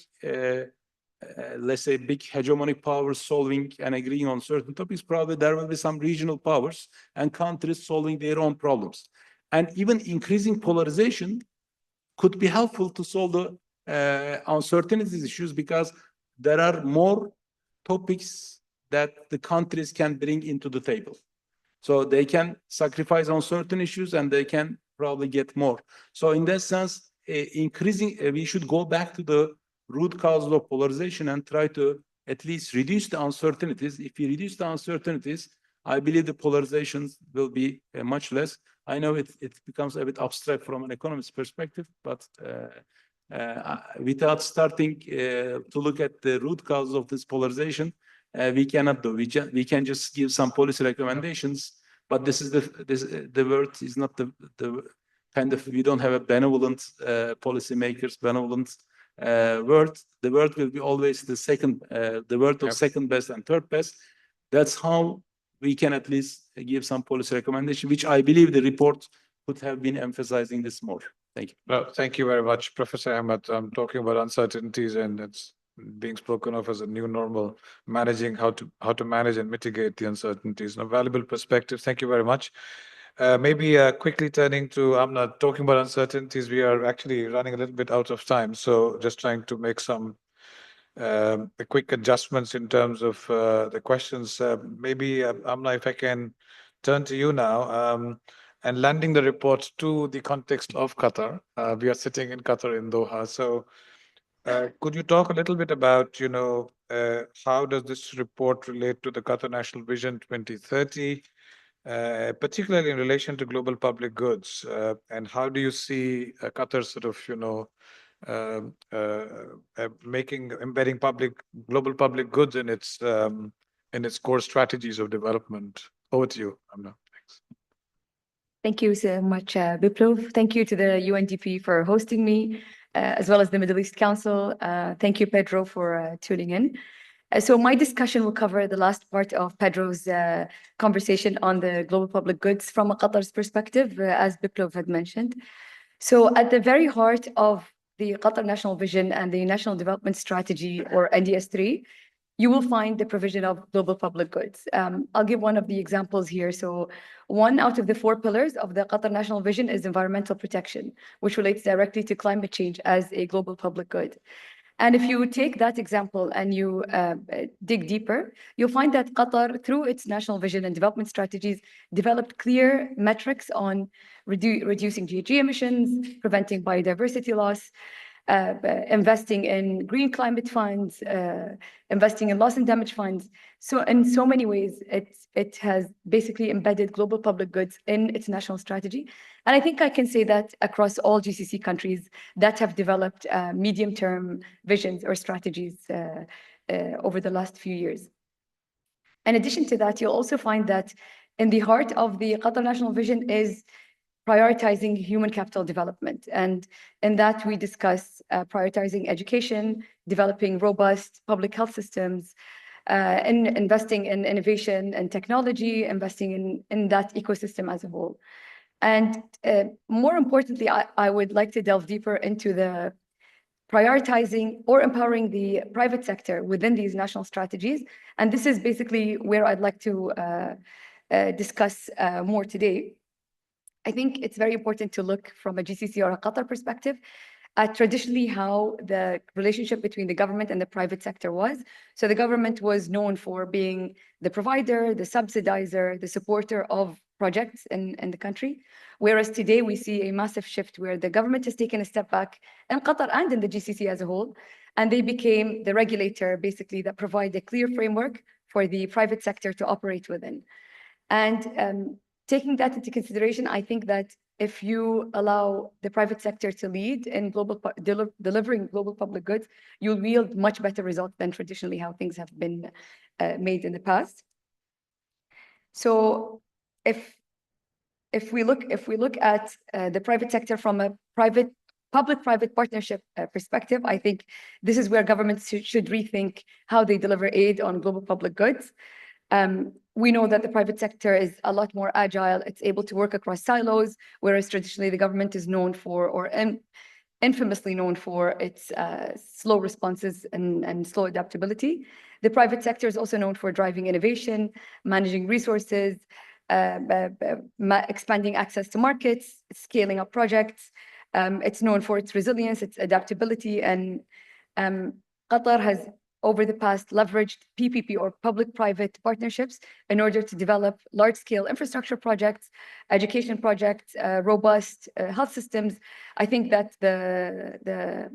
let's say, big hegemonic powers solving and agreeing on certain topics, probably there will be some regional powers and countries solving their own problems. And even increasing polarization could be helpful to solve the uncertainties issues because there are more topics that the countries can bring into the table. So they can sacrifice on certain issues and they can probably get more. So in that sense, we should go back to the root causes of polarization and try to at least reduce the uncertainties. If we reduce the uncertainties, I believe the polarizations will be much less. I know it becomes a bit abstract from an economist's perspective, but without starting to look at the root causes of this polarization, we cannot do. We can just give some policy recommendations, but this is the word is not the kind of, we don't have a benevolent policymakers, benevolent word. The word will be always the second, the word of second best and third best. That's how we can at least give some policy recommendation, which I believe the report could have been emphasizing this more. Thank you. Well, thank you very much, Professor Ahmed. I'm talking about uncertainties, and it's being spoken of as a new normal, managing how to manage and mitigate the uncertainties. A valuable perspective. Thank you very much. Maybe quickly turning to Amna, talking about uncertainties, we are actually running a little bit out of time. So just trying to make some quick adjustments in terms of the questions. Maybe Amna, if I can turn to you now. and landing the report to the context of Qatar. We are sitting in Qatar in Doha. So could you talk a little bit about, how does this report relate to the Qatar National Vision 2030, particularly in relation to global public goods? And how do you see Qatar sort of, embedding global public goods in its core strategies of development? Over to you, Amna. Thanks. Thank you so much, Biplov. Thank you to the UNDP for hosting me, as well as the Middle East Council. Thank you, Pedro, for tuning in. So my discussion will cover the last part of Pedro's conversation on the global public goods from a Qatar's perspective, as Biplov had mentioned. So at the very heart of the Qatar National Vision and the National Development Strategy, or NDS3, you will find the provision of global public goods. I'll give one of the examples here. So one out of the 4 pillars of the Qatar National Vision is environmental protection, which relates directly to climate change as a global public good. And if you take that example and you dig deeper, you'll find that Qatar, through its national vision and development strategies, developed clear metrics on reducing GHG emissions, preventing biodiversity loss, investing in green climate funds, investing in loss and damage funds. So in so many ways, it has basically embedded global public goods in its national strategy. And I think I can say that across all GCC countries that have developed medium-term visions or strategies over the last few years. In addition to that, you'll also find that in the heart of the Qatar National Vision is prioritizing human capital development. And in that, we discuss prioritizing education, developing robust public health systems, and investing in innovation and technology, investing in that ecosystem as a whole. And more importantly, I would like to delve deeper into the prioritizing or empowering the private sector within these national strategies. And this is basically where I'd like to discuss more today. I think it's very important to look from a GCC or a Qatar perspective at traditionally how the relationship between the government and the private sector was. So the government was known for being the provider, the subsidizer, the supporter of projects in the country. Whereas today we see a massive shift where the government has taken a step back in Qatar and in the GCC as a whole, and they became the regulator basically that provide a clear framework for the private sector to operate within. And taking that into consideration, I think that if you allow the private sector to lead in delivering global public goods, you'll yield much better results than traditionally how things have been made in the past. So if we look at the private sector from a public-private partnership perspective, I think this is where governments should rethink how they deliver aid on global public goods. We know that the private sector is a lot more agile. It's able to work across silos, whereas traditionally the government is known for, or infamously known for, its slow responses and slow adaptability. The private sector is also known for driving innovation, managing resources, expanding access to markets, scaling up projects. It's known for its resilience, its adaptability, and Qatar has over the past leveraged PPP or public-private partnerships in order to develop large-scale infrastructure projects, education projects, robust health systems. I think that the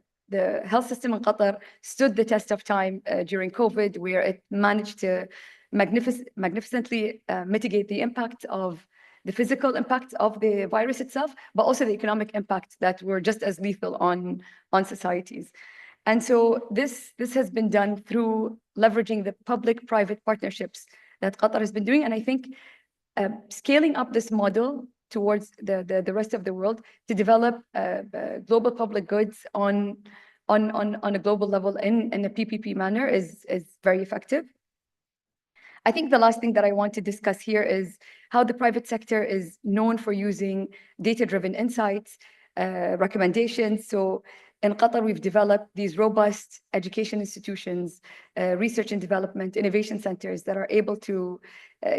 health system in Qatar stood the test of time during COVID, where it managed to magnificently mitigate the impact of the physical impact of the virus itself, but also the economic impact that were just as lethal on societies. And so this has been done through leveraging the public-private partnerships that Qatar has been doing. And I think scaling up this model towards the rest of the world to develop global public goods on a global level in a PPP manner is very effective. I think the last thing that I want to discuss here is how the private sector is known for using data-driven insights, recommendations. So in Qatar, we've developed these robust education institutions, research and development, innovation centers that are able to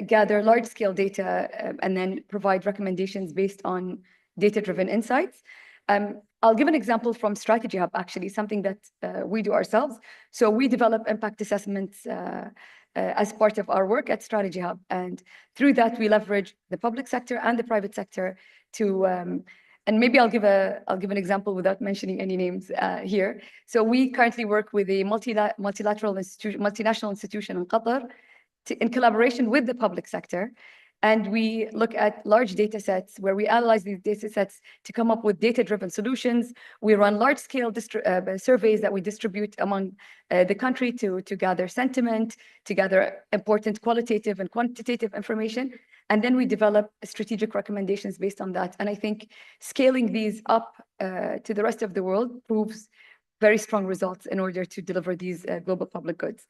gather large-scale data and then provide recommendations based on data-driven insights. I'll give an example from Strategy Hub, actually, something that we do ourselves. So we develop impact assessments as part of our work at Strategy Hub. And through that, we leverage the public sector and the private sector to, and maybe I'll give an example without mentioning any names here. So we currently work with a multinational institution in Qatar in collaboration with the public sector. And we look at large data sets where we analyze these data sets to come up with data-driven solutions. We run large-scale surveys that we distribute among the country to gather sentiment, to gather important qualitative and quantitative information. And then we develop strategic recommendations based on that. And I think scaling these up to the rest of the world proves very strong results in order to deliver these global public goods.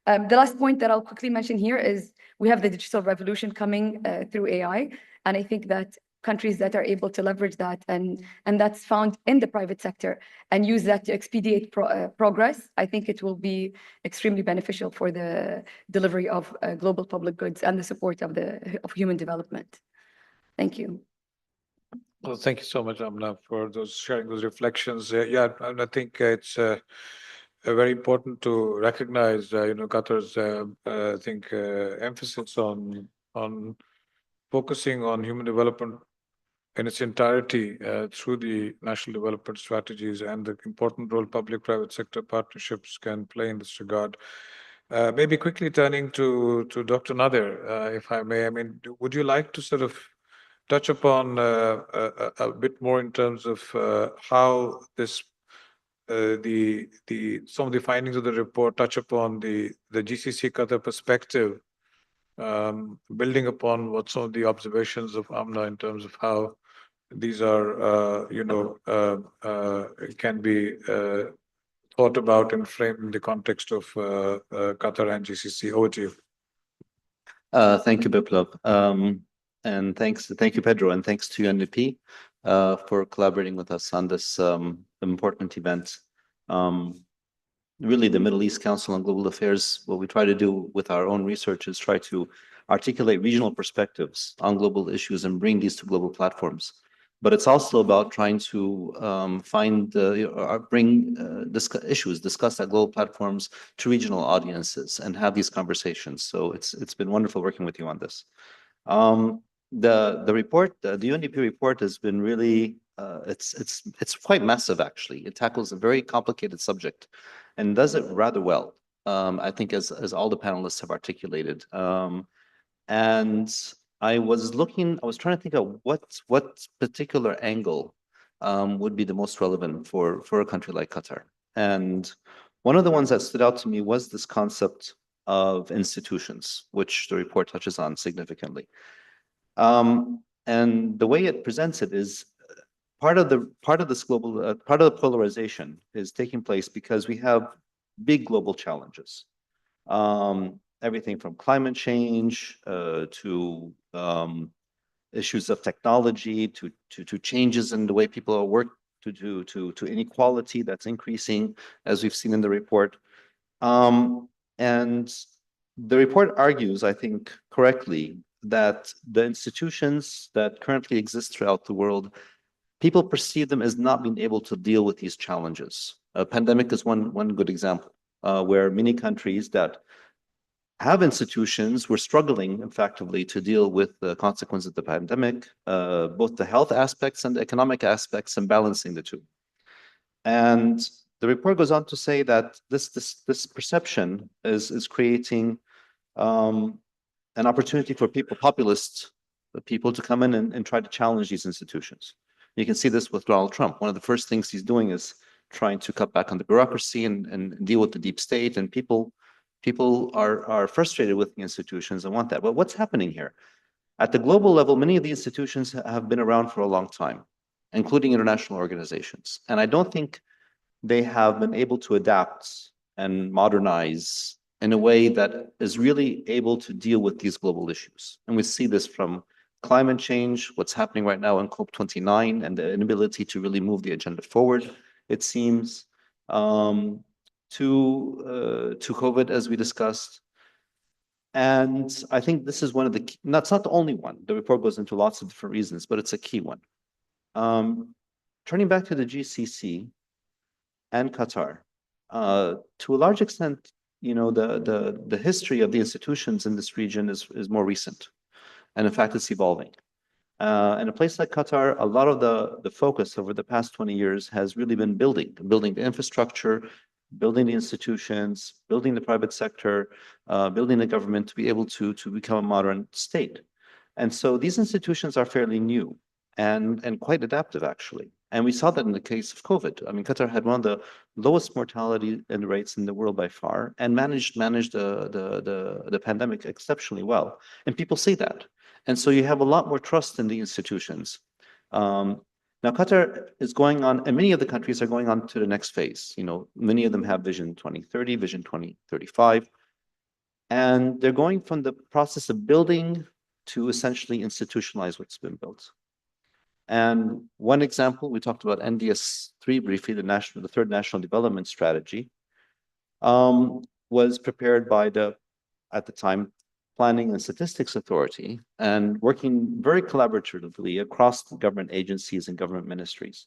The last point that I'll quickly mention here is we have the digital revolution coming through AI. And I think that countries that are able to leverage that and that's found in the private sector and use that to expedite progress, I think it will be extremely beneficial for the delivery of global public goods and the support of human development. Thank you. Well, thank you so much, Amna, for sharing those reflections. Yeah, and I think it's very important to recognize, Qatar's, emphasis on focusing on human development in its entirety through the national development strategies and the important role public-private sector partnerships can play in this regard. Maybe quickly turning to Dr. Nader, if I may. I mean, would you like to sort of touch upon a bit more in terms of how this some of the findings of the report touch upon the GCC Qatar perspective, building upon what some of the observations of Amna in terms of how these are, can be thought about and framed in the context of Qatar and GCC. Over to you. Thank you, Biplav. And thank you, Pedro, and thanks to UNDP for collaborating with us on this important event. Really, the Middle East Council on Global Affairs, what we try to do with our own research is try to articulate regional perspectives on global issues and bring these to global platforms. But it's also about trying to bring issues discussed at global platforms to regional audiences and have these conversations. So it's been wonderful working with you on this. The report, the UNDP report, has been really it's quite massive, actually. It tackles a very complicated subject and does it rather well, I think, as all the panelists have articulated. And I was trying to think of what particular angle would be the most relevant for a country like Qatar. And one of the ones that stood out to me was this concept of institutions, which the report touches on significantly. And the way it presents it is part of the polarization is taking place because we have big global challenges. Everything from climate change to issues of technology to changes in the way people are working, to inequality that's increasing, as we've seen in the report. And the report argues, I think correctly, that the institutions that currently exist throughout the world, people perceive them as not being able to deal with these challenges. A pandemic is one good example, where many countries that have institutions were struggling effectively to deal with the consequences of the pandemic, both the health aspects and the economic aspects, and balancing the two. And the report goes on to say that this perception is creating an opportunity for populist people to come in and try to challenge these institutions. You can see this with Donald Trump. One of the first things he's doing is trying to cut back on the bureaucracy and deal with the deep state, and people are frustrated with the institutions and want that. But what's happening here? At the global level, many of the institutions have been around for a long time, including international organizations. And I don't think they have been able to adapt and modernize in a way that is really able to deal with these global issues. And we see this from climate change, what's happening right now in COP29, and the inability to really move the agenda forward, it seems, to COVID, as we discussed. And I think this is one of the key, it's not the only one. The report goes into lots of different reasons, but it's a key one. Turning back to the GCC and Qatar, to a large extent, the history of the institutions in this region is more recent. And in fact, it's evolving. In a place like Qatar, a lot of the focus over the past 20 years has really been building the infrastructure, building the institutions, building the private sector, building the government to be able to become a modern state. And so these institutions are fairly new and quite adaptive, actually. And we saw that in the case of COVID. I mean, Qatar had one of the lowest mortality rates in the world by far, and managed the pandemic exceptionally well. And people see that. And so you have a lot more trust in the institutions. Now, Qatar is going on, and many of the countries are going on to the next phase. Many of them have Vision 2030, Vision 2035, and they're going from the process of building to essentially institutionalize what's been built. And one example, we talked about NDS 3 briefly, the third national development strategy, was prepared by at the time, Planning and Statistics Authority, and working very collaboratively across the government agencies and government ministries.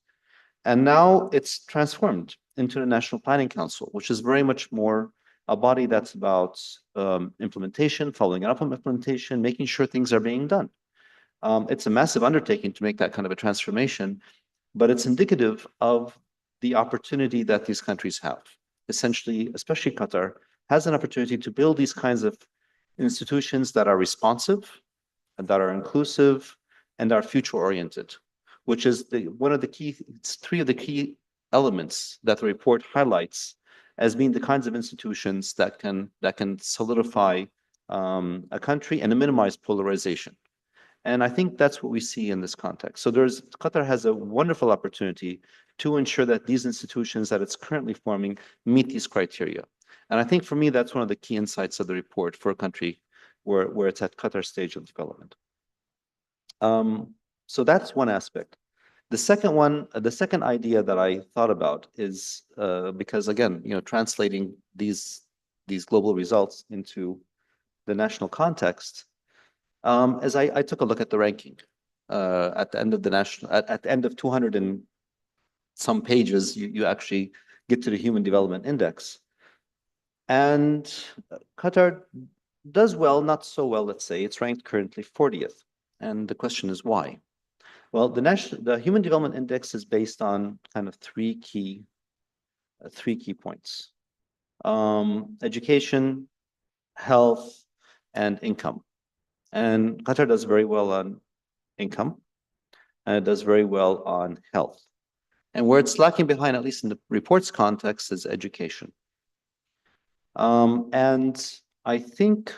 And now it's transformed into the National Planning Council, which is very much more a body that's about implementation, following up on implementation, making sure things are being done. It's a massive undertaking to make that kind of a transformation, but it's indicative of the opportunity that these countries have. Essentially, especially Qatar, has an opportunity to build these kinds of institutions that are responsive, and that are inclusive, and are future-oriented, which is three of the key elements that the report highlights as being the kinds of institutions that can solidify a country and minimize polarization. And I think that's what we see in this context. So Qatar has a wonderful opportunity to ensure that these institutions that it's currently forming meet these criteria. And I think for me, that's one of the key insights of the report for a country where it's at Qatar's stage of development. So that's one aspect. The second idea that I thought about is because again, translating these global results into the national context, as I took a look at the ranking at the end of at the end of 200 and some pages, you actually get to the Human Development Index. And Qatar does well, not so well, let's say. It's ranked currently 40th. And the question is why? Well, the Human Development Index is based on kind of three key points: education, health, and income. And Qatar does very well on income, and it does very well on health. And where it's lacking behind, at least in the report's context, is education. And I think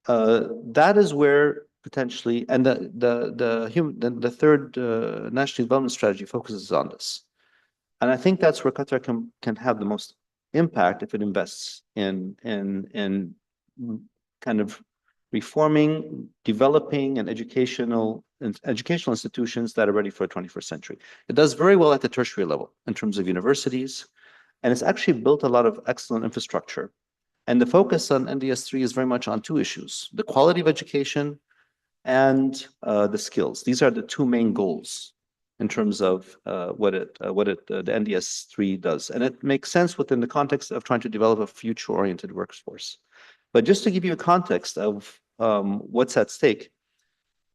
that is where potentially, and the third national development strategy focuses on this. And I think that's where Qatar can have the most impact if it invests in kind of reforming, developing educational institutions that are ready for the 21st century. It does very well at the tertiary level in terms of universities, and it's actually built a lot of excellent infrastructure. And the focus on NDS3 is very much on two issues: the quality of education and the skills. These are the two main goals in terms of what the NDS3 does. And it makes sense within the context of trying to develop a future-oriented workforce. But just to give you a context of what's at stake,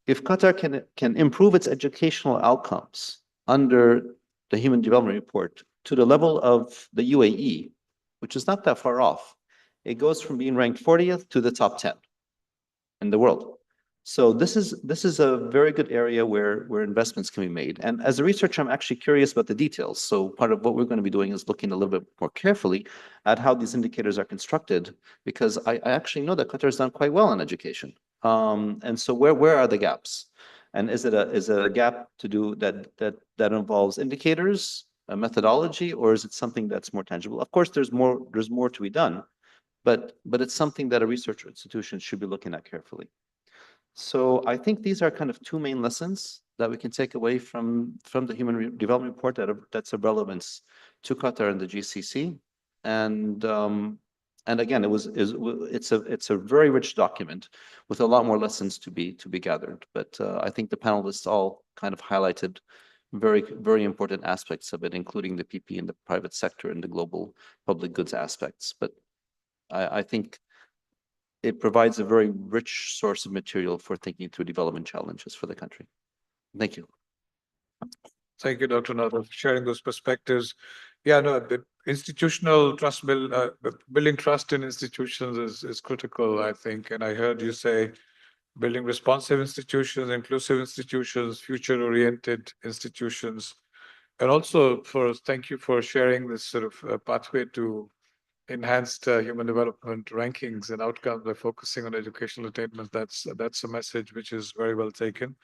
if Qatar can improve its educational outcomes under the Human Development Report to the level of the UAE, which is not that far off, it goes from being ranked 40th to the top 10 in the world. So this is a very good area where investments can be made. And as a researcher, I'm actually curious about the details. So part of what we're going to be doing is looking a little bit more carefully at how these indicators are constructed, because I actually know that Qatar has done quite well in education. And so where are the gaps? And is it a gap to do that involves indicators, a methodology, or is it something that's more tangible? Of course, there's more to be done, but it's something that a research institution should be looking at carefully. So I think these are kind of two main lessons that we can take away from the Human Development Report that's of relevance to Qatar and the GCC. And again, it's a very rich document with a lot more lessons to be gathered. But I think the panelists all kind of highlighted very, very important aspects of it, including the PP in the private sector and the global public goods aspects. But I think it provides a very rich source of material for thinking through development challenges for the country. Thank you. Thank you, Dr. Nader, for sharing those perspectives. Yeah, no, the institutional trust building trust in institutions is critical, I think. And I heard you say building responsive institutions, inclusive institutions, future-oriented institutions. And also thank you for sharing this sort of pathway to enhanced human development rankings and outcomes by focusing on educational attainment. That's a message which is very well taken.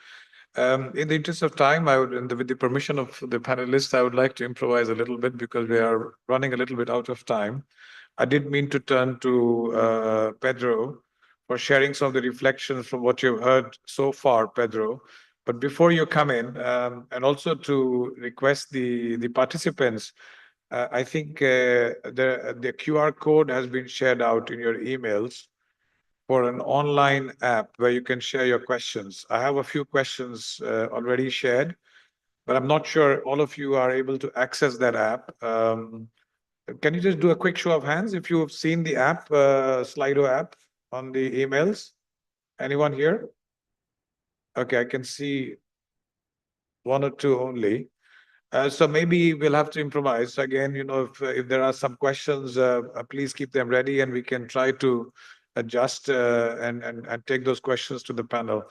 In the interest of time, with the permission of the panelists, I would like to improvise a little bit because we are running a little bit out of time. I did mean to turn to Pedro for sharing some of the reflections from what you've heard so far, Pedro. But before you come in, and also to request the participants, I think the QR code has been shared out in your emails for an online app where you can share your questions. I have a few questions already shared, but I'm not sure all of you are able to access that app. Can you just do a quick show of hands if you have seen the app, Slido app on the emails? Anyone here? Okay, I can see one or two only. So maybe we'll have to improvise. Again, if there are some questions, please keep them ready and we can try to adjust and take those questions to the panel.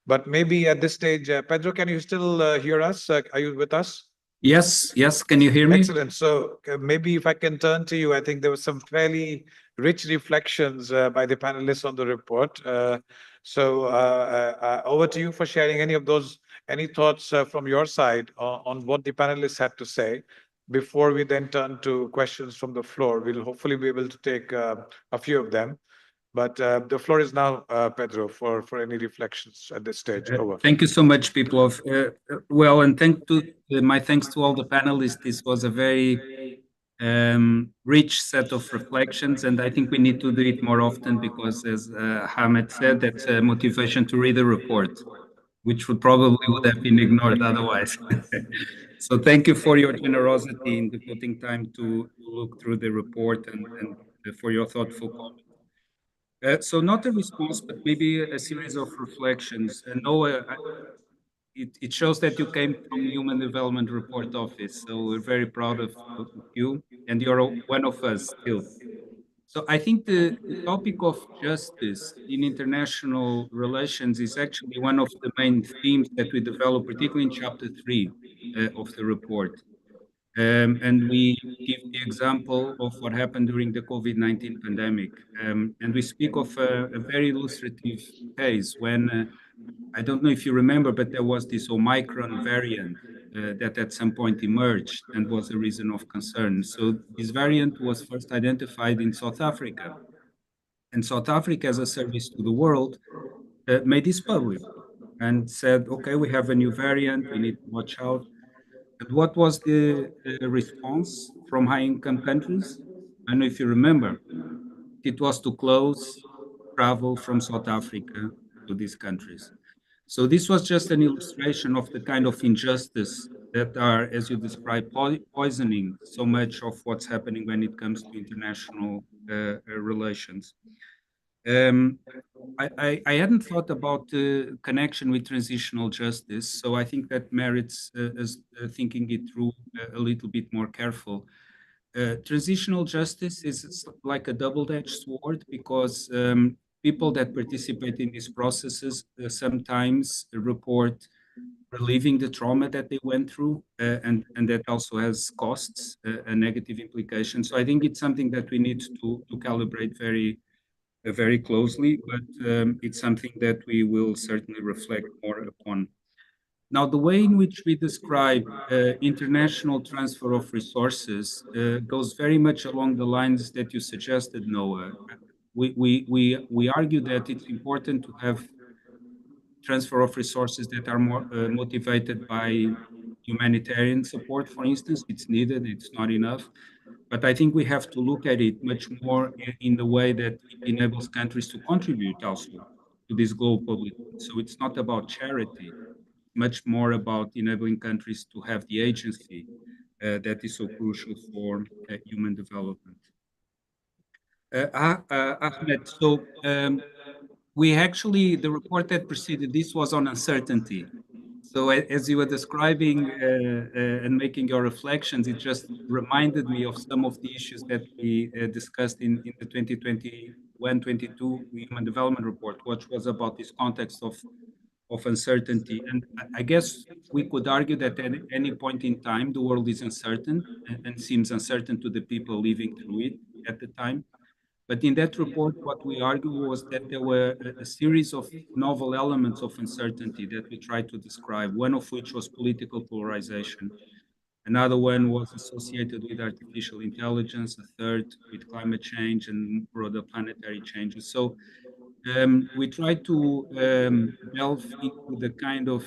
But maybe at this stage, Pedro, can you still hear us? Are you with us? Yes, yes. Can you hear me? Excellent. So maybe if I can turn to you, I think there were some fairly rich reflections by the panelists on the report. So over to you for sharing any thoughts from your side on what the panelists had to say before we then turn to questions from the floor. We'll hopefully be able to take a few of them. But the floor is now, Pedro, for any reflections at this stage. Over. Thank you so much, Biplov. Well, and my thanks to all the panelists. This was a very rich set of reflections, and I think we need to do it more often because, as Hamed said, that's a motivation to read the report, which would have been ignored otherwise. So thank you for your generosity in devoting time to look through the report and for your thoughtful comments. So not a response, but maybe a series of reflections. Noah, it shows that you came from Human Development Report Office, so we're very proud of you, and you're one of us still. So I think the topic of justice in international relations is actually one of the main themes that we develop, particularly in chapter 3 of the report. And we give the example of what happened during the COVID-19 pandemic. And we speak of a very illustrative case when, I don't know if you remember, but there was this Omicron variant that at some point emerged and was a reason of concern. So this variant was first identified in South Africa. And South Africa, as a service to the world, made this public and said, okay, we have a new variant, we need to watch out. And what was the response from high-income countries? I don't know if you remember. It was to close travel from South Africa to these countries. So this was just an illustration of the kind of injustice that are, as you described, poisoning so much of what's happening when it comes to international relations. I hadn't thought about the connection with transitional justice, so I think that merits us thinking it through a little bit more careful. Transitional justice is like a double-edged sword because people that participate in these processes sometimes report relieving the trauma that they went through, and that also has costs and negative implications. So I think it's something that we need to calibrate very closely, but it's something that we will certainly reflect more upon. Now, the way in which we describe international transfer of resources goes very much along the lines that you suggested, Noah. We argue that it's important to have transfer of resources that are more motivated by humanitarian support, for instance. It's needed, it's not enough. But I think we have to look at it much more in the way that it enables countries to contribute also to this global public. So it's not about charity, much more about enabling countries to have the agency that is so crucial for human development. Ahmed, so we actually, the report that preceded this was on uncertainty. So as you were describing and making your reflections, it just reminded me of some of the issues that we discussed in the 2021-22 Human Development Report, which was about this context of uncertainty. And I guess we could argue that at any point in time, the world is uncertain and seems uncertain to the people living through it at the time. But in that report, what we argued was that there were a series of novel elements of uncertainty that we tried to describe, one of which was political polarization. Another one was associated with artificial intelligence, a third with climate change and broader planetary changes. So we tried to delve into the kind of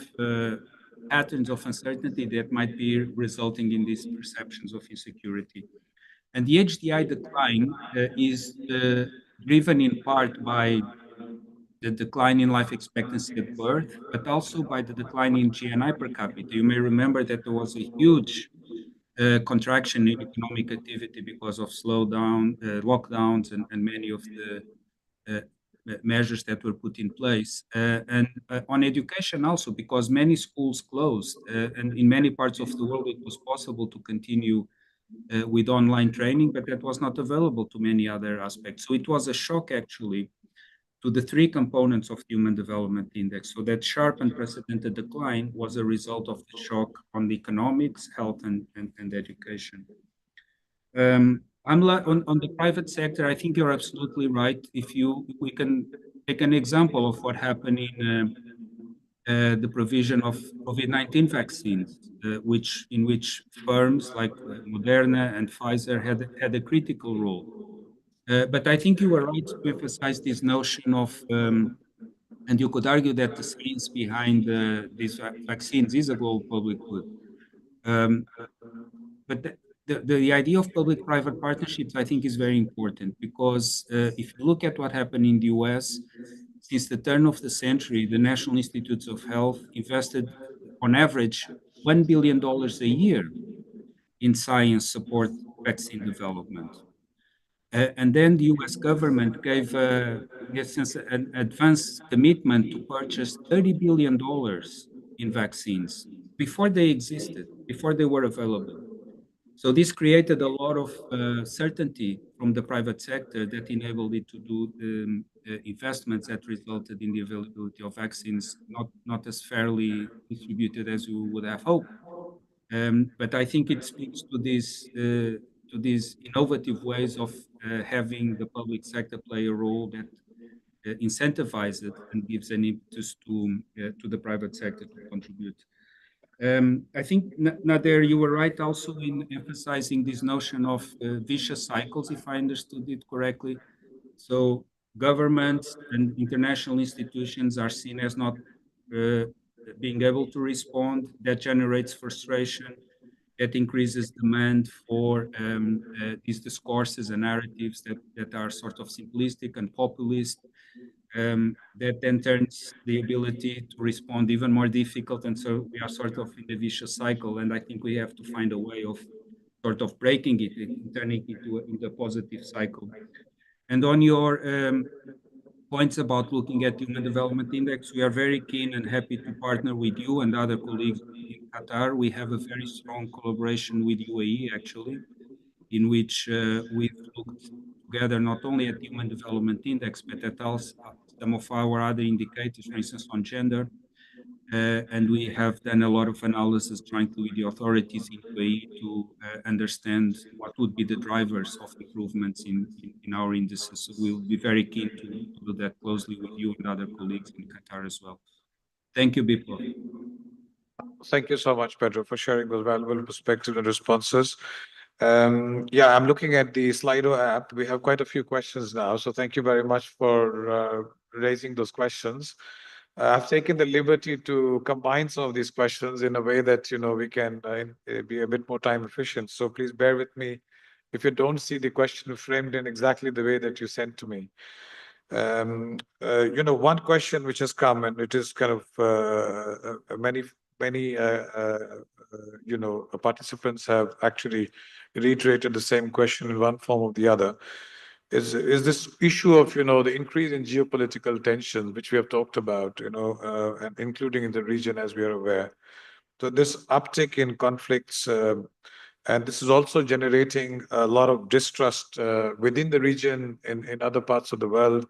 patterns of uncertainty that might be resulting in these perceptions of insecurity. And the HDI decline is driven in part by the decline in life expectancy at birth, but also by the decline in GNI per capita. You may remember that there was a huge contraction in economic activity because of slowdown, lockdowns, and many of the measures that were put in place. And on education also, because many schools closed, and in many parts of the world, it was possible to continue with online training, but that was not available to many other aspects. So it was a shock actually to the three components of the Human Development Index. So that sharp unprecedented decline was a result of the shock on the economics, health, and education. On the private sector, I think you're absolutely right. If we can take an example of what happened in the provision of COVID-19 vaccines, in which firms like Moderna and Pfizer had a critical role. But I think you were right to emphasize this notion of, and you could argue that the science behind these vaccines is a global public good. But the idea of public-private partnerships, I think, is very important because if you look at what happened in the US, since the turn of the century, the National Institutes of Health invested, on average, $1 billion a year in science support vaccine development. And then the US government gave, in essence, an advance commitment to purchase $30 billion in vaccines before they existed, before they were available. So this created a lot of certainty from the private sector that enabled it to do investments that resulted in the availability of vaccines, not as fairly distributed as you would have hoped. But I think it speaks to these innovative ways of having the public sector play a role that incentivizes it and gives an impetus to the private sector to contribute. I think, Nader, you were right also in emphasizing this notion of vicious cycles, if I understood it correctly. So governments and international institutions are seen as not being able to respond. That generates frustration. That increases demand for these discourses and narratives that are sort of simplistic and populist. That then turns the ability to respond even more difficult. And so we are sort of in a vicious cycle. And I think we have to find a way of sort of breaking it and turning it into a positive cycle. And on your points about looking at Human Development Index, we are very keen and happy to partner with you and other colleagues in Qatar. We have a very strong collaboration with UAE, actually, in which we've looked together not only at the Human Development Index, but at also some of our other indicators, for instance, on gender. And we have done a lot of analysis jointly with the authorities in UAE to understand what would be the drivers of improvements in our indices. So we'll be very keen to do that closely with you and other colleagues in Qatar as well. Thank you, Biplov. Thank you so much, Pedro, for sharing those valuable perspectives and responses. Yeah, I'm looking at the Slido app. We have quite a few questions now, so thank you very much for raising those questions. I've taken the liberty to combine some of these questions in a way that, we can be a bit more time efficient. So please bear with me if you don't see the question framed in exactly the way that you sent to me. One question which has come, and it is kind of many participants have actually reiterated the same question in one form or the other, is this issue of, the increase in geopolitical tensions, which we have talked about, and including in the region, as we are aware. So this uptick in conflicts, and this is also generating a lot of distrust within the region, in other parts of the world.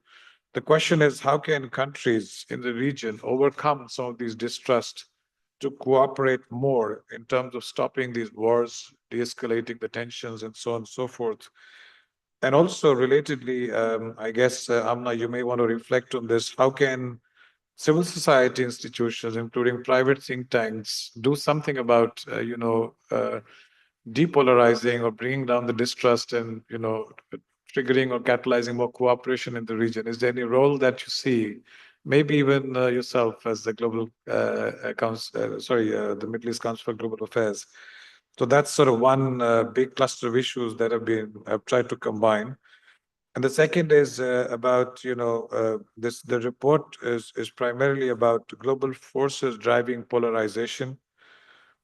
The question is, how can countries in the region overcome some of these distrust to cooperate more in terms of stopping these wars, de-escalating the tensions, and so on and so forth? And also, relatedly, I guess, Amna, you may want to reflect on this. How can civil society institutions, including private think tanks, do something about, depolarizing or bringing down the distrust and, triggering or catalyzing more cooperation in the region? Is there any role that you see, maybe even yourself as the global the Middle East Council for Global Affairs? So that's sort of one big cluster of issues that I've tried to combine. And the second is about, the report is primarily about global forces driving polarization.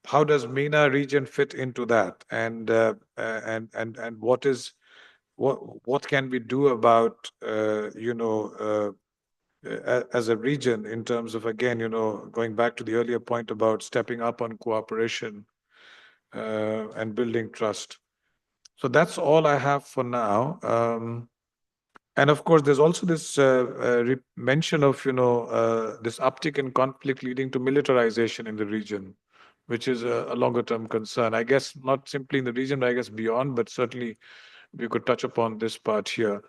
How does MENA region fit into that? And what can we do about, as a region, in terms of, again, going back to the earlier point about stepping up on cooperation and building trust. So that's all I have for now. And of course, there's also this mention of, this uptick in conflict leading to militarization in the region, which is a longer term concern. I guess not simply in the region, but I guess beyond, but certainly we could touch upon this part here.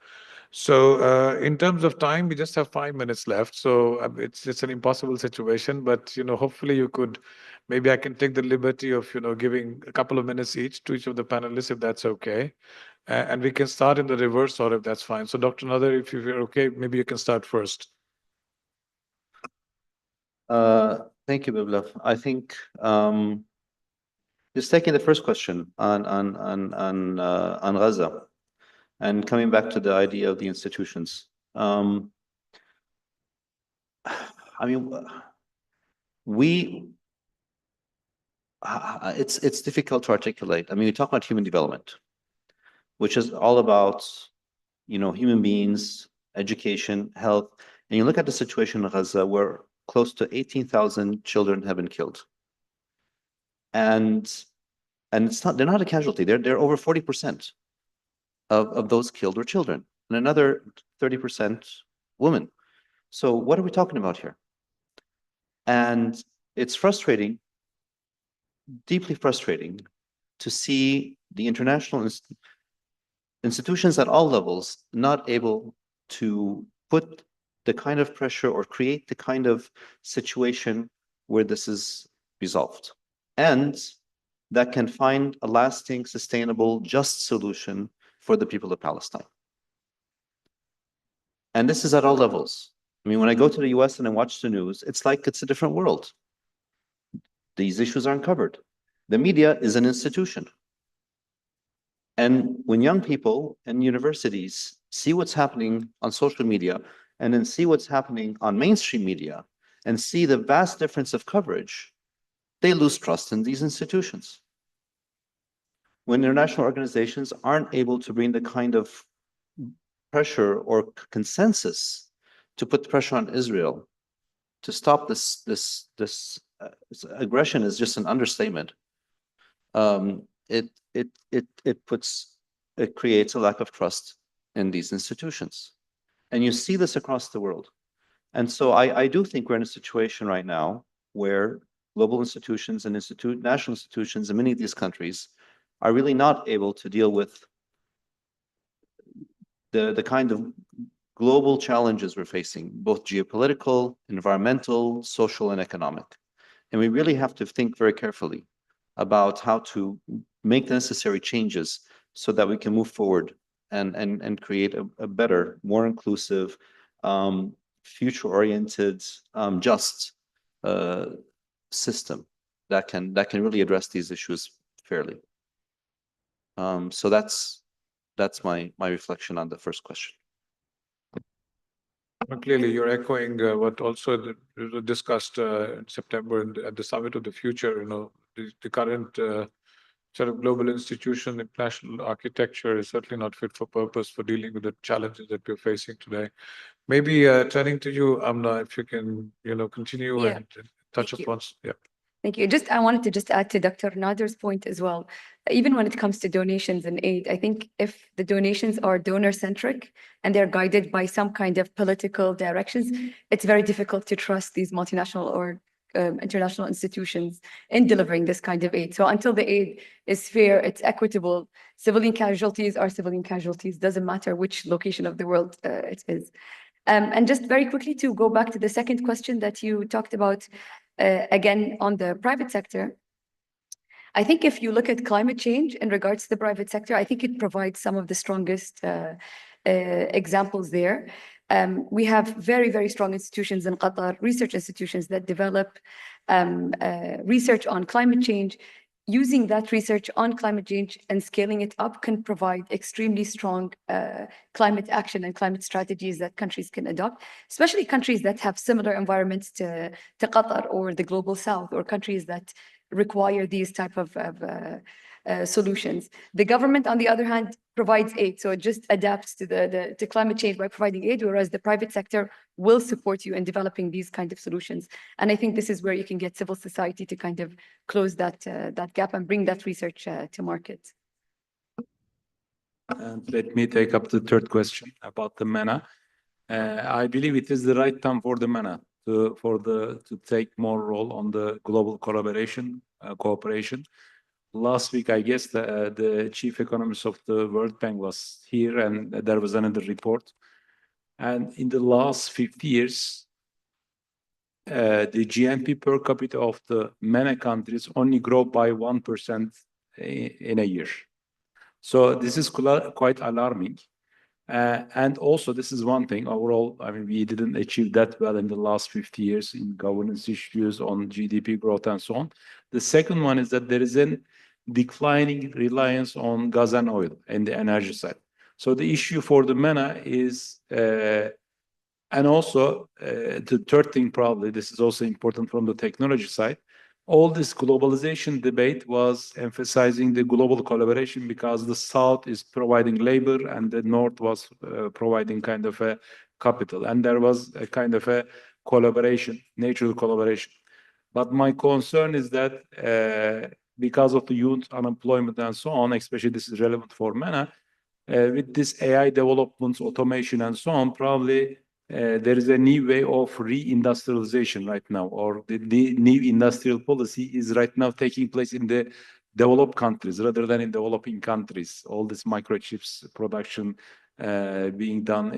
So in terms of time, we just have 5 minutes left. So it's an impossible situation, but, hopefully you could, maybe I can take the liberty of, giving a couple of minutes each to each of the panelists, if that's okay. And we can start in the reverse order, if that's fine. So Dr. Nader, if you're okay, maybe you can start first. Thank you, Biplav. I think just taking the first question on Gaza and coming back to the idea of the institutions. I mean, it's difficult to articulate. I mean, we talk about human development, which is all about, human beings, education, health. And you look at the situation in Gaza, where close to 18,000 children have been killed. And they're not a casualty. They're over 40% of those killed were children, and another 30% women. So what are we talking about here? And it's frustrating, deeply frustrating, to see the international institutions at all levels not able to put the kind of pressure or create the kind of situation where this is resolved, and that can find a lasting, sustainable, just solution for the people of Palestine. And this is at all levels. I mean, when I go to the US and I watch the news, it's like it's a different world. These issues aren't covered. The media is an institution. And when young people and universities see what's happening on social media, and then see what's happening on mainstream media, and see the vast difference of coverage, they lose trust in these institutions. When international organizations aren't able to bring the kind of pressure or consensus to put pressure on Israel to stop this aggression is just an understatement. It creates a lack of trust in these institutions, and you see this across the world. And so I do think we're in a situation right now where global institutions and national institutions in many of these countries are really not able to deal with the kind of global challenges we're facing, both geopolitical, environmental, social, and economic. And we really have to think very carefully about how to make the necessary changes so that we can move forward and create a better, more inclusive, future-oriented, just system that can really address these issues fairly. So that's my reflection on the first question. Clearly, you're echoing what also discussed in September at the Summit of the Future. The current sort of global institution, international architecture is certainly not fit for purpose for dealing with the challenges that we're facing today. Maybe turning to you, Amna, if you can, continue Yeah. and touch Thank you. upon. Yeah. Thank you. I wanted to just add to Dr. Nader's point as well. Even when it comes to donations and aid, I think if the donations are donor-centric and they're guided by some kind of political directions, it's very difficult to trust these multinational or international institutions in delivering this kind of aid. So until the aid is fair, it's equitable, civilian casualties are civilian casualties, doesn't matter which location of the world it is. And just very quickly to go back to the second question that you talked about, again, on the private sector, I think if you look at climate change in regards to the private sector, I think it provides some of the strongest examples there. We have very, very strong institutions in Qatar, research institutions that develop research on climate change. Using that research on climate change and scaling it up can provide extremely strong climate action and climate strategies that countries can adopt, especially countries that have similar environments to Qatar or the global south, or countries that require these type of solutions. The government, on the other hand, provides aid, so it just adapts to climate change by providing aid, whereas the private sector will support you in developing these kind of solutions. And I think this is where you can get civil society to kind of close that gap and bring that research to market. And let me take up the third question about the MENA. I believe it is the right time for the MENA to take more role on the global collaboration, cooperation. Last week, I guess the chief economist of the World Bank was here, and there was another report. And in the last 50 years, the GNP per capita of the MENA countries only grow by 1% in a year. So this is quite alarming. And also, this is one thing overall. I mean, we didn't achieve that well in the last 50 years in governance issues on GDP growth and so on. The second one is that there is a declining reliance on gas and oil and the energy side. So the issue for the MENA is, and also the third thing, probably this is also important from the technology side. All this globalization debate was emphasizing the global collaboration because the South is providing labor and the North was providing kind of a capital. And there was a kind of a collaboration, natural collaboration. But my concern is that because of the youth unemployment and so on, especially this is relevant for MENA, with this AI developments, automation and so on, probably there is a new way of reindustrialization right now, or the new industrial policy is right now taking place in the developed countries rather than in developing countries. All this microchips production being done,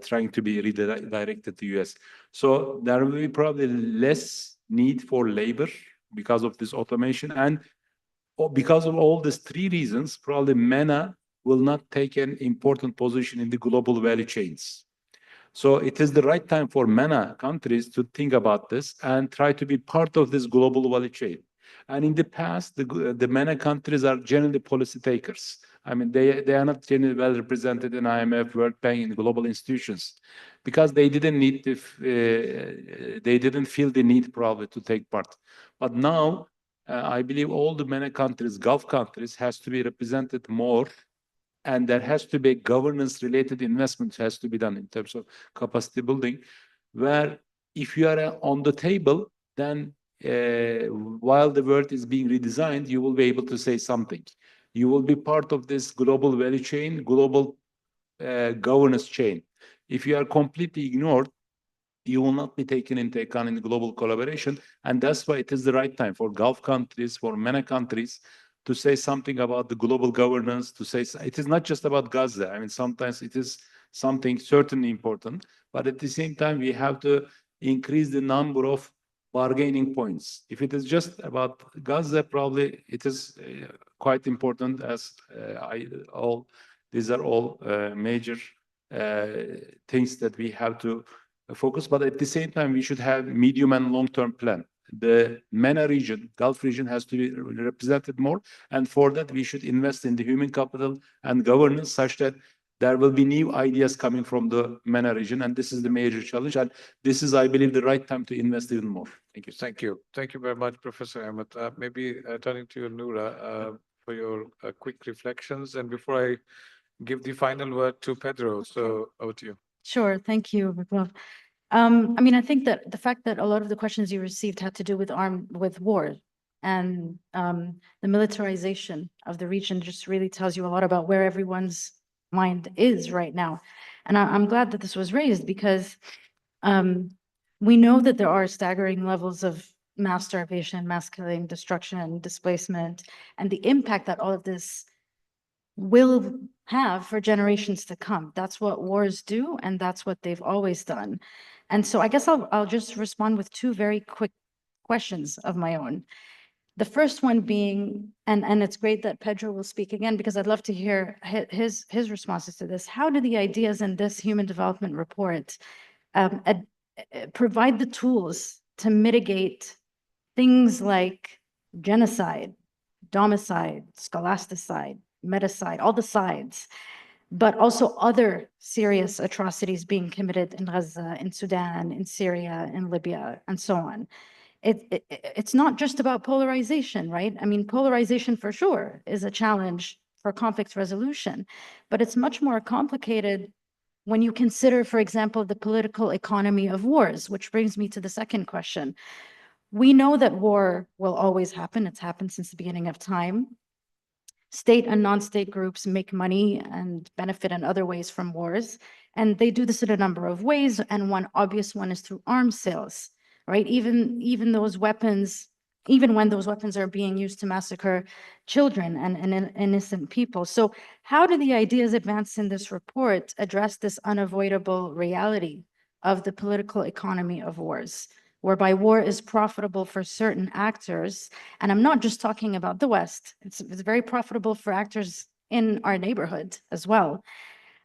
trying to be redirected to US. So there will be probably less need for labor because of this automation. And because of all these three reasons, probably MENA will not take an important position in the global value chains. So it is the right time for MENA countries to think about this and try to be part of this global value chain. And in the past, the MENA countries are generally policy takers. I mean, they are not generally well represented in IMF, World Bank, and global institutions because they didn't need they didn't feel the need probably to take part. But now, I believe all the MENA countries, Gulf countries, has to be represented more. And there has to be governance-related investments has to be done in terms of capacity building, where if you are on the table, then while the world is being redesigned, you will be able to say something. You will be part of this global value chain, global governance chain. If you are completely ignored, you will not be taken into account in global collaboration. And that's why it is the right time for Gulf countries, for MENA countries, to say something about the global governance, to say it is not just about Gaza. I mean, sometimes it is something certainly important, but at the same time, we have to increase the number of bargaining points. If it is just about Gaza, probably it is quite important as these are all major things that we have to focus, but at the same time, we should have medium and long-term plan. The MENA region, Gulf region has to be represented more. And for that, we should invest in the human capital and governance such that there will be new ideas coming from the MENA region. And this is the major challenge. And this is, I believe, the right time to invest even more. Thank you. Thank you. Thank you very much, Professor Ahmed. Maybe turning to you, Noura. for your quick reflections. And before I give the final word to Pedro, so over to you. Sure. Thank you, Viplav. I mean, I think that the fact that a lot of the questions you received had to do with war and the militarization of the region just really tells you a lot about where everyone's mind is right now. And I'm glad that this was raised because we know that there are staggering levels of mass starvation, mass killing, destruction, displacement, and the impact that all of this will have for generations to come. That's what wars do, and that's what they've always done. And so I guess I'll just respond with two very quick questions of my own. The first one being, and it's great that Pedro will speak again because I'd love to hear his responses to this. How do the ideas in this Human Development Report provide the tools to mitigate things like genocide, domicide, scholasticide, meticide, all the sides, but also other serious atrocities being committed in Gaza, in Sudan, in Syria, in Libya, and so on. It's not just about polarization, right? I mean, polarization for sure is a challenge for conflict resolution, but it's much more complicated when you consider, for example, the political economy of wars, which brings me to the second question. We know that war will always happen. It's happened since the beginning of time. State and non-state groups make money and benefit in other ways from wars. And they do this in a number of ways. And one obvious one is through arms sales, right? Even those weapons, even when those weapons are being used to massacre children and innocent people. So how do the ideas advanced in this report address this unavoidable reality of the political economy of wars, whereby war is profitable for certain actors? And I'm not just talking about the West. It's very profitable for actors in our neighborhood as well.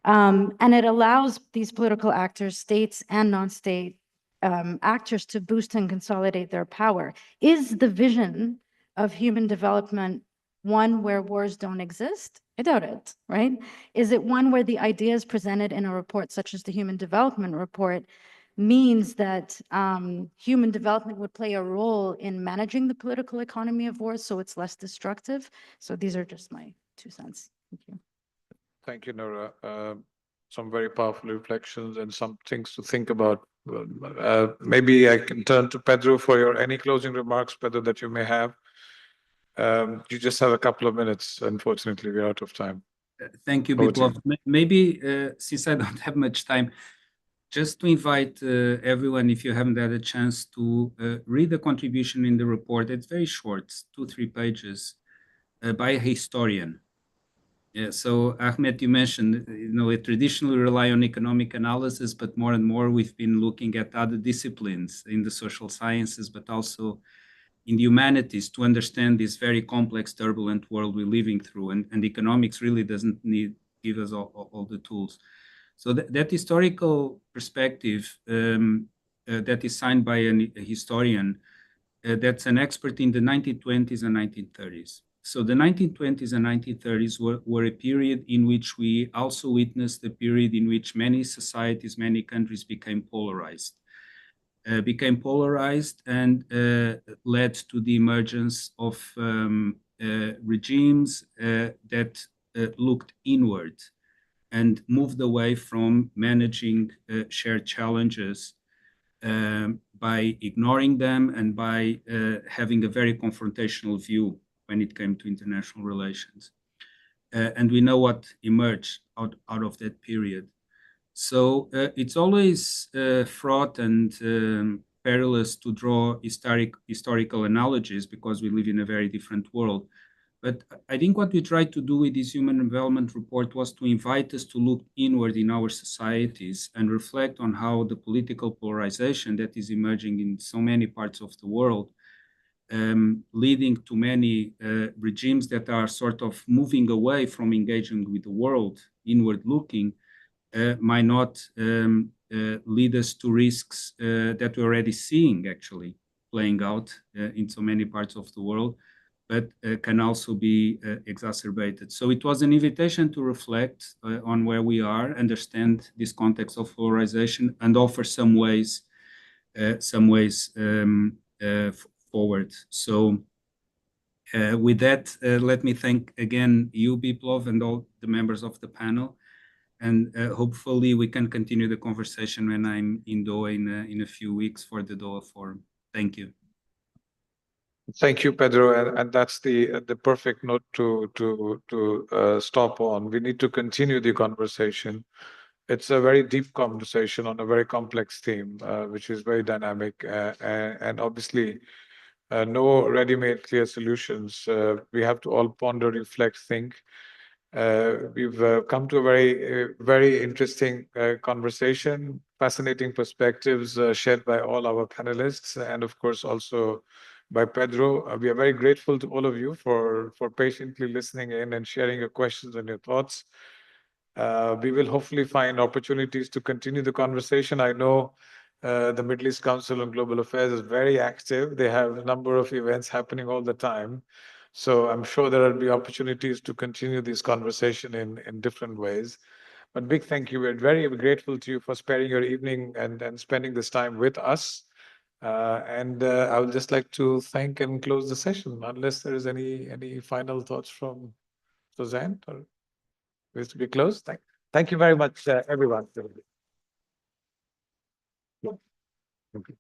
And it allows these political actors, states and non-state actors, to boost and consolidate their power. Is the vision of human development one where wars don't exist? I doubt it, right? Is it one where the ideas presented in a report such as the Human Development Report means that human development would play a role in managing the political economy of wars so it's less destructive? So these are just my 2 cents. Thank you. Thank you, Nora. Some very powerful reflections and some things to think about. Maybe I can turn to Pedro for any closing remarks, Pedro, that you may have. You just have a couple of minutes. Unfortunately, we're out of time. Thank you, Over to Biplov. Maybe since I don't have much time, just to invite everyone, if you haven't had a chance to read the contribution in the report. It's very short, 2-3 pages, by a historian. Yeah, so Ahmed, you mentioned, we traditionally rely on economic analysis, but more and more we've been looking at other disciplines in the social sciences, but also in the humanities to understand this very complex, turbulent world we're living through. And economics really doesn't give us all the tools. So that historical perspective that is signed by a historian that's an expert in the 1920s and 1930s. So the 1920s and 1930s were a period in which we also witnessed the period in which many societies, many countries became polarized and led to the emergence of regimes that looked inward and moved away from managing shared challenges by ignoring them and by having a very confrontational view when it came to international relations. And we know what emerged out of that period. So it's always fraught and perilous to draw historical analogies because we live in a very different world. But I think what we tried to do with this Human Development Report was to invite us to look inward in our societies and reflect on how the political polarization that is emerging in so many parts of the world, leading to many regimes that are sort of moving away from engaging with the world, inward looking, might not lead us to risks that we're already seeing actually playing out in so many parts of the world, but can also be exacerbated. So it was an invitation to reflect on where we are, understand this context of polarization, and offer some ways forward. So With that, let me thank again you, Biplov, and all the members of the panel. And hopefully we can continue the conversation when I'm in Doha in a few weeks for the Doha Forum. Thank you. Thank you, Pedro, and that's the perfect note to stop on. We need to continue the conversation. It's a very deep conversation on a very complex theme, which is very dynamic, and obviously no ready-made clear solutions. We have to all ponder, reflect, think. We've come to a very interesting conversation, fascinating perspectives shared by all our panelists, and of course also by Pedro. We are very grateful to all of you for patiently listening in and sharing your questions and your thoughts. We will hopefully find opportunities to continue the conversation. I know the Middle East Council on Global Affairs is very active. They have a number of events happening all the time. So I'm sure there will be opportunities to continue this conversation in different ways. But big thank you. We're very grateful to you for sparing your evening and spending this time with us. I would just like to thank and close the session, unless there is any final thoughts from Suzanne, or is to be closed. Thank you very much, everyone. Thank you.